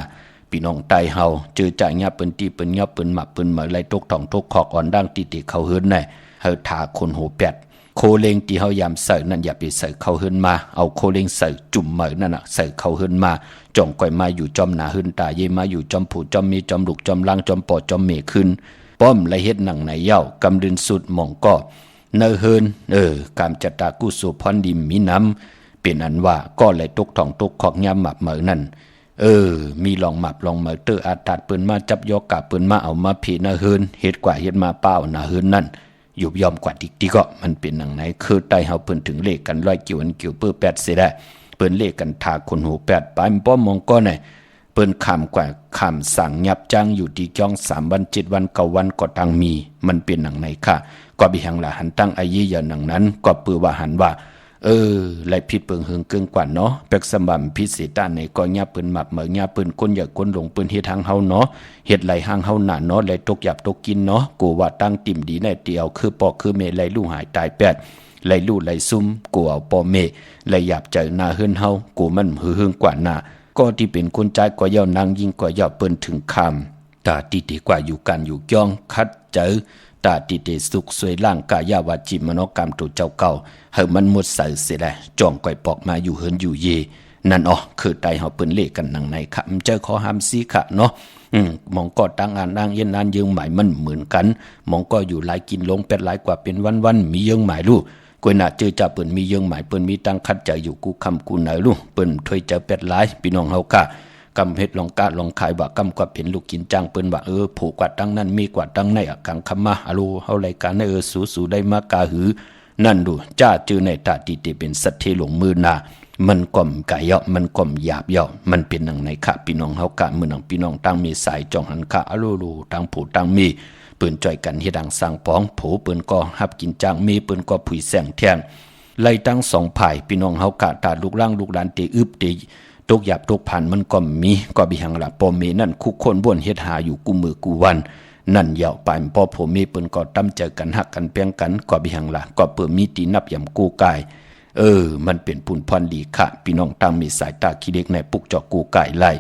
พี่น้องไตเฮาเจอจ่ายาเปิ้นตีเปิ้นยอบเปิ้นหมับเปิ้นเหมือไรตกถ่องตกขอกอ่อนดังติเขาเฮิรนได้เฮาถาคนหูแปดโคเลงที่เฮายามใส่นั่นอย่าไปใส่เขาเฮิรนมาเอาโคเลงใส่จุ่มเหมือนั่นน่ะใส่เขาเฮิรนมาจ่องก่อยมาอยู่จอมหนาเฮิรนตาเยมาอยู่จอมผูจอมมีจอมลูกจอมล่างจอมปอจอมเมขึ้นป้อมไรเฮ็ดหนังในเย้ากำดินสุดมองก็เนเฮินกามจตากุสุพรดิมมีน้ำเป็นอันว่าก็ไหลตกถ่องตกขอกยามหมับเหมือนั่นมีลองหมับลองเหมือเตออาตัดปืนมาจับยอกกะปืนมาเอามาผีเนเฮินเฮ็ดกว่าเฮ็ดมาเป้านาเฮินนั่นอยู่ยอมกว่าดิกติก็มันเป็นหนังไหนคือไตเฮาเปิ้นถึงเลขกันร้อยเกี่ยวอันเกี่ยวเปื้อแปดเสียได้เปิ้นเลขกันทาคนหูแปดปลายป้อมองก็ไหนเปิ้นคำกว่าคำสั่งยับจังอยู่ที่จ้อง3วัน7วัน9วันก็ตังมีมันเป็นหนังไหนค่ะก็บิหังละหันตั้งอายุอย่างหนังนั้นก็ปือว่าหันว่าไหลผิดเปิงเฮิงเกิงกว่าเนาะเป็กสมบัมพิเศษด้านในก็ญาปืนหมับเหมือญาปืนคนอย่าคนหลงปืนเฮ็ดทางเฮาเนาะเฮ็ดไหลหางเฮาหนาเนาะไหลตกหยับตกกินเนาะกูว่าตั้งติ่มดีแน่เดียวคือปอกคือเมไหลลู่หายตายแปดไหลลู่ไหลซุ่มกูเอาปอเมไหลหยับใจหน้าเฮิรนเฮากูมันเฮิงกว่าหน้าก็ที่เป็นคนใจก็ย่านางยิ่งก็ย่าเปิ้นถึงคำตาติติกว่าอยู่กันอยู่ย่องคัดเจอตาติเตสุขสวยล่างกายาวาจิมโนกรรมตัวเจ้าเก่าเฮามันหมดใส่เสียแล้วจ่องก่อยปอกมาอยู่เฮินอยู่เยนั่นคือไตเฮาเปิ้นเลกันหนังในค่ะเจอขอหามซีค่ะเนาะมองก็ตั้งอ่านนางเย็นนานยืงหมายมันเหมือนกันมองก็อยู่หลายกินลงเป็ดหลายกว่าเป็นวันๆมียืงหมายลูกกวยน่ะเจอจ่าเปิ้นมียืงหมายเปิ้นมีตั้งคัดใจอยู่กูคำกูไหนลูกเปิ้นถอยเจอเป็ดหลายพี่น้องเฮาค่ะกำเฮ็ดลองกาลองขายว่ากำกว่าเป็นลูกกินจ้างเปิ้นว่าผูกกว่าตั้งนั้นมีกว่าตั้งในกังคำมาอรูเฮารายการในสูได้มากาหือนั่นดูจ้าจือในตาติเตเป็นสัตเทหลงมือนา มันก่อมไก่เยาะมันก่อมหยาบเยาะมันเป็นหนังในค่ะพี่น้องเฮากะมือหนังพี่น้องตั้งมีสายจองหันค่ะอโลโลตั้งผู้ตั้งมีปืนจ่อยกันเฮ็ดดังสร้างป้องโผปืนก็หับกินจางมีปืนก็ผุยแสงแทงไล่ตั้งสองฝ่ายพี่น้องเฮากะตาลูกล่างลูกหลานเตอึบเตตกหยาบตกผ่านมันก็มีก็บิหังละปอเมนั่นคุกคนบ่นเฮ็ดหาอยู่กูมือกูวันนั่นยาวไปพอผมมีปืนก็ตั้มเจอกันหักกันเปียงกันก็บิหังละก็เปิดมีตีนับยำกูกายมันเป็นปุ่นพรดีค่ะพี่น้องตั้งมีสายตาขี้เล็กในปุกจอกกูไก่ไล่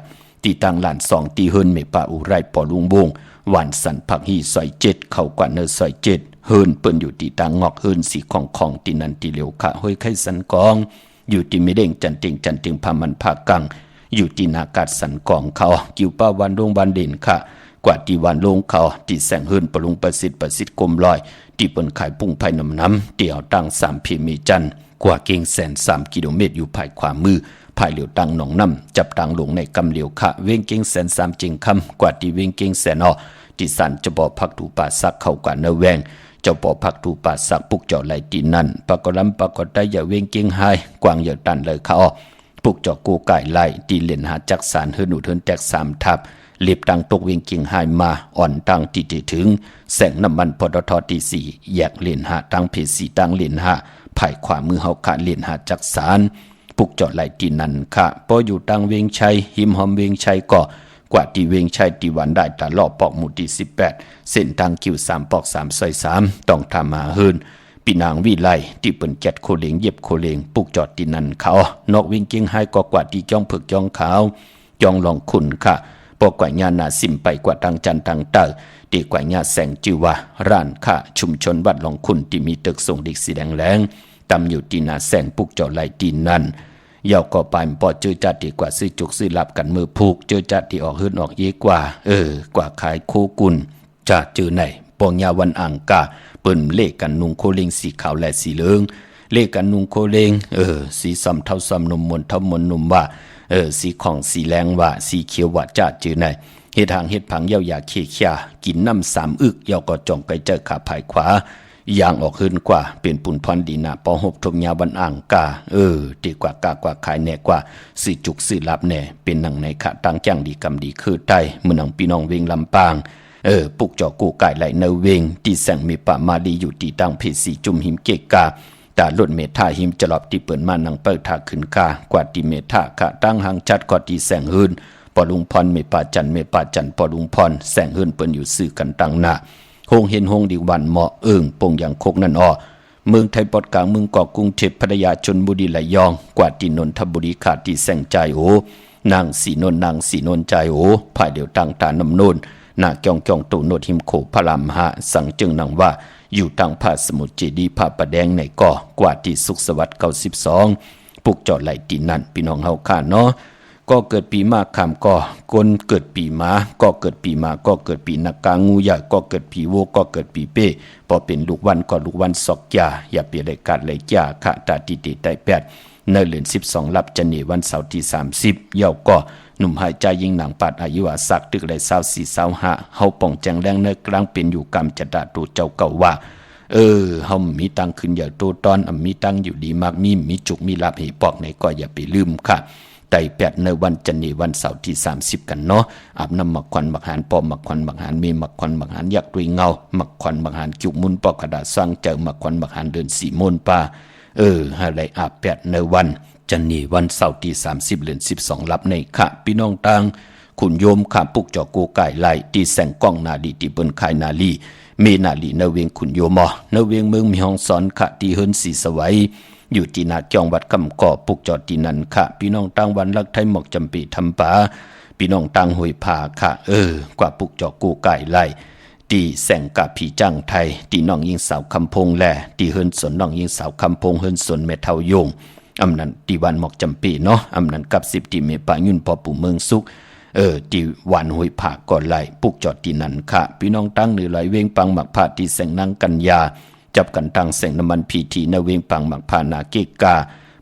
ตีตังหลานสองตีเฮินเมปาอุไรปอลุงบงหวานสันผักฮีซอยเจ็ดเข้ากว่าเนอซอยเจ็ดเฮินเปิ้นอยู่ตีตังงอกเฮินสีของตีนันตีเหลียวค่ะห้อยไข่สันกองอยู่ตีไม่เด้งจันติงพามันภากังอยู่ตีนากาศสันกองเขากิวป้าวันลงวันเด่นค่ะกว่าตีวันลงเขาตีแสงเฮินปลุงประสิทธิ์กลมลอยตีเปิ้นขายปุ้งไผ่น้ำเตี่ยวตั้ง3พีมีจันกว่าเก่งแสน3กิโลเมตรอยู่ภายขวามือภายเหลียวตังหนองน้ำจับตังลงในกำเหลียวขะเวงเก่งแสน3จิงคำกว่าที่เวงเก่งแสนอที่สันจะบ่พักถูป่าซักเข้ากว่าเนแวงเจ้าบ่พักถูป่าซักปุกเจ้าไหลตีนั่นปากกลำปากกได้อย่าเวงเก่งหายกวางอย่าตันเลยเขาปุกเจ้ากูไก่ไหลตีเล่นหาจักสารเฮือหนูเทินแตก3ทับเล็บตังตกเวงเก่งหายมาอ่อนตังตีถึงแสงน้ำมันปตทตี4แยกเล่นหาตังเพสีตังเล่นหาภายขวามือเฮาขาเลียนหาจักสารปุกเจาะไหลตีนันค่ะพออยู่ตังเวงชัยหิมหอมเวงชัยก็กว่าตีเวงชัยตีวันได้ตาลอปอกหมู่ที่18เส้นทางคิว3ปอก3ซอย3ต้องทำมาเฮินปีนางวิไลที่เปิ้นแกดโคเลงเย็บโคเลงปุกจอดตีนันเขานอกเวงเกียงให้ก็กว่าที่จ้องเผือกจ้องขาวจ้องลองขุนค่ะปอกกว่าญาณาสิมไปกว่าตังจันตังเตอตีกว่าญาแสงจิวะร้านค่ะชุมชนวัดหลองขุนที่มีตึกส่งเด็กสีแดงแรงตำอยู่ตีนาแสงปุกเจาะไหลตีนั่นยาวก็ไปปอเจอจัดดีกว่าซื้อจุกซื้อหลับกันมือผูกเจอจัดที่ออกหืดออกเยกว่ากว่าขายโคกุลจะเจอไหนปองยาวันอ่างกาเปิ้นเลขกันนุงโคเลงสีขาวและสีเหลืองเลขกันนุงโคเลงสีซ้ำเท่าซ้ำนมมนเท่ามนนมว่าสีของสีแรงว่าสีเขียวว่าจะเจอไหนเฮ็ดหางเฮ็ดผังเยาวยาเขี้ยกินน้ำ3อึกยาวก็จ่องไปเจอขาภายขวาอย่างออกขึ้นกว่าเป็นปุ่นพรดีนาปอหกทงยาบันอ่างกาดีกว่ากากว่าขายแน่กว่าสิจุกสิลับแน่เป็นหนังในขะตังจ้างดีกำดีคือใต้เมืองพี่น้องเวงลำปางปุกจอกูไก่ไหลเนเวงที่แสงมีปะมาดีอยู่ที่ตั้งเพสีจุ่มหิมเกกาตาลดเมธาหิมจลอบที่เปิดมานังเปิดทาขึ้นกากว่าที่เมธาขะตั้งหางจัดกว่าที่แสงหืนปอลุงพรเมปาจันปอลุงพรแสงหืนเปิ้นอยู่ซื่อกันตั้งหน้าหงเห็นหงดีวันเหมาะปงอย่างโคกนั่นเมืองไทยปอดกลางเมืองเกาะกรุงเทพพัทยาชลบุรีระยองกว่าที่นนทบุรีขาดที่แสงใจนางสีนนใจภายเดียวต่างตาน้ำนนนาเกียงตูโนดหิมโขพระรามหาสั่งจึงนางว่าอยู่ทางภาคสมุทรเจดีภาประแดงในก่อกว่าที่สุขสวัสดิ์92ปุกเจาะไหลตีนั่นพี่น้องเฮาข้าเนาะก็เกิดปีมาคำก็คนเกิดปีม้าก็เกิดปีมาก็เกิดปีนักกางูใหญ่ก็เกิดปีโวก็เกิดปีเป้พอเป็นลูกวันก็ลูกวันสอกยาอย่าเปลี่ยนรายการเลยยาค่ะตาติติไตแปดในเดือน12รับจันนีวันเสาร์ที่30เย่าก็หนุ่มหายใจยิงหนังปัดอายุอาศักตึกเลย24 25เฮาป่องแจงแรงในกลางเป็นอยู่กรรมจะดาตูเจ้าเก่าว่าเฮามีตังขึ้นอย่าโตตอนมีตังอยู่ดีมากมีจุกมีลาภให้ปอกไหนก็อย่าไปลืมค่ะไต่8ในวันจันนีวันเสาร์ที่30กันเนาะอาบน้ำหมักควันหมักหานปอหมักควันหมักหานมีหมักควันหมักหานยักษ์ด้วยเงาหมักควันหมักหานจุกมุนปอกกระดาษสร้างเจอหมักควันหมักหานเดินสีมนป่าอะไรอาบ8ในวันจันนีวันเสาร์ที่30เดือน12รับในค่ะพี่น้องต่างขุนโยมข้าปุกจอกูไก่ไหลที่แสงกล้องนาดีที่เปิ้นขายนาลีเมนาลีเนเวงขุนโยมเนเวงเมืองมีห้องสอนค่ะที่เฮิรนสีสวัยอยู่ที่นาจองวัดคำก่อปุกจอดที่นั่นค่ะพี่น้องต่างวันรักไทยหมอกจำปีทำป่าพี่น้องต่างหวยผาค่ะกว่าปุกจอกูไก่ไหลตีแสงกับผีจ้างไทยตีน้องยิงสาวคำพงแลตีเฮิรนสนน้องยิงสาวคำพงเฮิรนสนเมทาวยงอำนั้นตีวันหมอกจำปีเนาะอำนั้นกับ10ตีเมปายุ่นพอปู่เมืองสุกตีวันหวยผาก่อนไหลปุกจอดที่นั่นค่ะพี่น้องตั้งหรือไหลเวงปังหมักผาที่แสงนางกัญญาจับกันตั้งแสงน้ำมันพีทีนเวงปังหมักผานาเกกา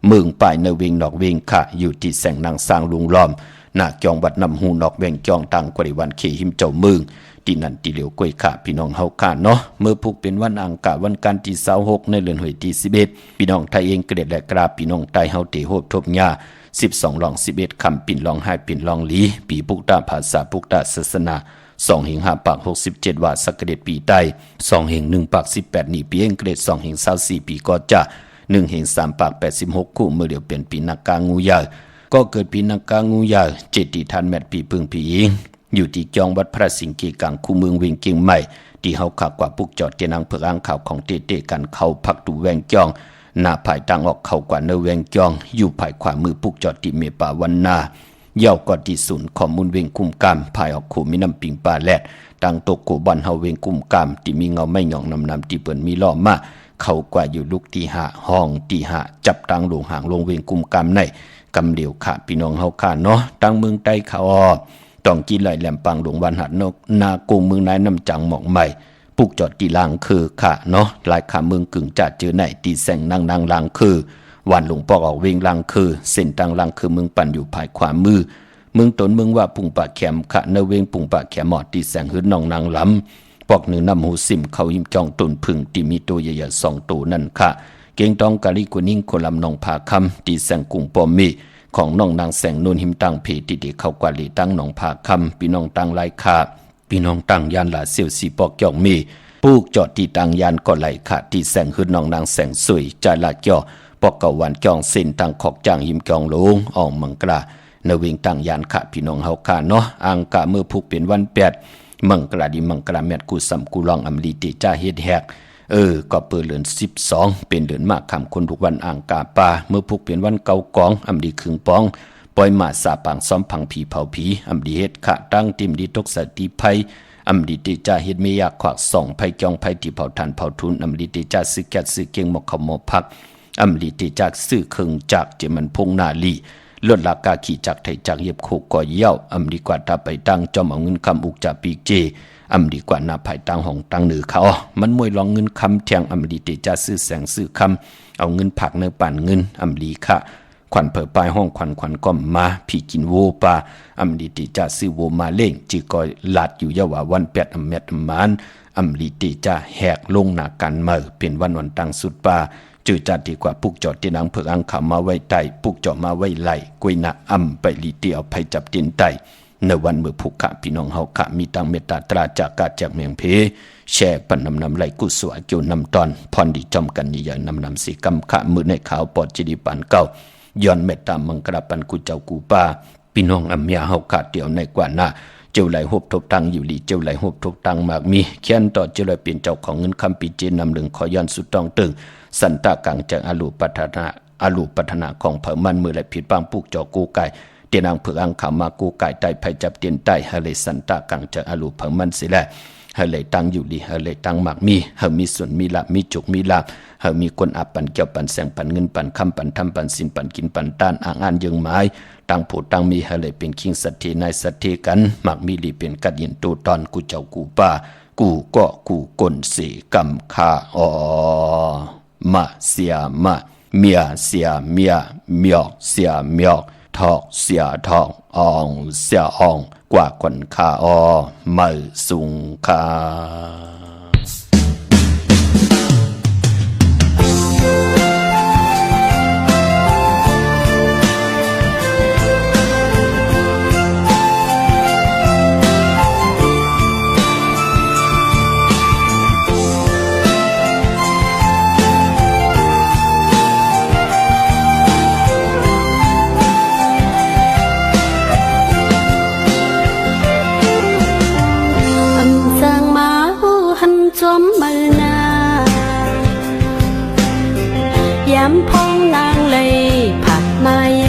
เมืองป่ายนเวงนอกเวงค่ะอยู่ที่แสงนางสร้างลุงล้อมนาจองวัดนำหูนอกเวงจองตังกว่าวันเขหิมเจ้าเมืองท ตีนันตีเหลียวกล้วยขาพี่น้องเฮาขาเนาะเมื่อพุกเป็นวันอังคารวันกันที่26ในเดือนหวยที่11พี่น้องไทยเองเกรดและกราบพี่น้องไทยเฮาเตโฮบทบหญ้า12ลอง11คำปิ่นลองให้ปิ่นลองลีปีปุกตาภาษาปุกตาศาสนา2เฮง5ปาก67ว่าสักเดชปีใต้2เฮง1ปาก18นี่ปีเองเกรด2เฮง24ปีก็จะ1เฮง3ปาก86คู่เมื่อเดียวเป็นปีนักกางูยาวก็เกิดปีนักกางูยาวเจติทันแมตปีพึ่งปีเองอยู่ที่จองวัดพระสิงห์กีกังคูเมืองเวียงเกียงใหม่ที่เฮาขับกว่าปุกจอดเจนังเพื่ออ้างข่าวของเตกันเข้าพักดูแวงจองหน้าภายทางออกเข้ากว่าเนแวงจองอยู่ภายขวามือปุกจอดที่เมป่าวันนาเย่าก็ที่ศูนย์ข้อมูลเวียงกุมกามภายออกขู่มีน้ำปิงปลาแลดตังโตโกบอนเฮาเวียงกุมกามที่มีเงาไม่หย่องนำที่เปิ้นมีล้อมาเข้ากว่าอยู่ลุกที่5ห้องที่5จับตังลงห่างลงเวียงกุมกามในกำเดียวขาพี่น้องเฮาขาเนาะตังเมืองใต้เขาต้องกินไหลแหลมปังหลวงวันหัดนกนากูเมืองนายน้ำจังหมอกใหม่ปุกจอดตีลางคือค่ะเนาะหลายขาเมืองกึ่งจัดเจอไหนตีแสงนางลางคือวันหลวงปอกออกเวงลางคือเส้นตังลางคือเมืองปั่นอยู่ภายขวามือเมืองตนเมืองว่าปุงปากแขมค่ะเนเวงปุงปากแขมหมอดตีแสงหื้นนองนางลำปอกหนึ่งน้ำหูซิมเขายิ้มจองตุนพึ่งตีมีตัวใหญ่ๆ2ตัวนั่นค่ะเก่งตองกะลิกุนิ่งโคลำนองผาคำตีแสงกุ้งปอมมีของน้องนางแสงนูนหิมตังเพติเดเข้ากว่าลีตั้งหนองผาคำพี่น้องตังไลคาพี่น้องตังยานหลาเซียวสีปอกจองมีปูกจอดที่ตังยานก็ไหลขาดที่แสงหื้นน้องนางแสงสวยใจละจ่อปอกเกาวันจองเส้นตังขอกจางหิมจองลงอ่องมังกราเนวิงตังยานขาพี่น้องเฮาขาเนาะอังกะเมื่อพุกเป็นวัน8มังกราดิมังกราแมดกูสัมกูลองอำลีติจ้าเฮ็ดแฮกก็เปิดเดือน12เป็นเดือนมากคำคนทุกวันอ่างกาปาเมื่อพุกเป็นวันเกากองอำดีขึงปองปล่อยมาสาปางซ้อมพังผีเผาผีอำดีเฮ็ดขะตั้งติมดีตกสติภัยอำดีติจ้าเฮ็ดไม่อยากขวักส่องภัยจองภัยที่เผาทานเผาทุนอำดีติจ้าซื้อแก๊สซื้อเกียงหมอกขมอพักอำดีติจ้าซื้อเคิงจากเจมันพงนาลีลดราคาขี่จักไทยจากเย็บโคก่อเย้าอำดีกว่าถ้าไปตั้งจอมเอาเงินคำอุกจากปีเจอำดีกว่าหน้าภายตังห้องตังเหนือเขามันมวยลองเงินคำเทียงอำดีเตจะซื้อแสงซื้อคำเอาเงินผักเนื้อปั่นเงินอำดีค่ะขวัญเผยปลายห้องขวัญก้อมมาพี่กินโวปลาอำดีเตจะซื้อโวมาเล่งจีกอยลาดอยู่ยาวาวัน8อำเม็ดมานอำดีเตจะแหกลงหน้ากันเมื่อเป็นวันตังสุดปลาจืดจัดดีกว่าปุกจอดที่นังเผือกอังขามาไว้ไตปุกจอดมาไว้ไหลกวยหน้าอำไปลีเตียวไปจับตีนไตในวันเมื่อผูกขะพี่น้องเฮาขะมีตังเมตตาตราจากกาจากเมียงเพแช่ปันนำไหลกุศลเกี่ยวนำตอนพรดีจอมกันใหญ่นำสีกำขะมือในขาวปอดจิดีปันเก่าย้อนเมตตามังกราปันกุเจ้ากูป้าพี่น้องอำยาเฮาขะเดียวในกว่าหน้าเจ้าไหลหบทบตังอยู่ลีเจ้าไหลหบทบตังมากมีเขียนต่อเจ้าไหลเปลี่ยนเจ้าของเงินคำปีเจนำหนึ่งขอย้อนสุดต้องตึงสันตากังจากอลูปัฒนาของเผ่ามันมือไหลผิดบางปุกจอกูไก่เตียนางเผือกอังขามากูไก่ไตไผจับเตียนไตเฮเลยสันตากังจากอลูเผ่ามันสิแลเฮเลยตั้งอยู่ลีเฮเลยตั้งหมากมีเฮมีส่วนมีลาบมีจุกมีลาบเฮมีคนอับปันเกี่ยวปันแสงปันเงินปันคำปันทำปันสินปันกินปันต้านอ่างอ่านยังไม้ตั้งผู้ตั้งมีเฮเลยเป็นคิงสัตเทนายสัตเทกันหมากมีลีเป็นกัดยินตูตอนกูเจ้ากูป้ากูก็กูกลเสกำคามาเสียมาเมียเสียเมียเมียเสียเมียทอกเสียทอกอ่องเสียอ่องกว่าคนคาไม่สุงคาจอมมือนายามพองนางเลยผักมาย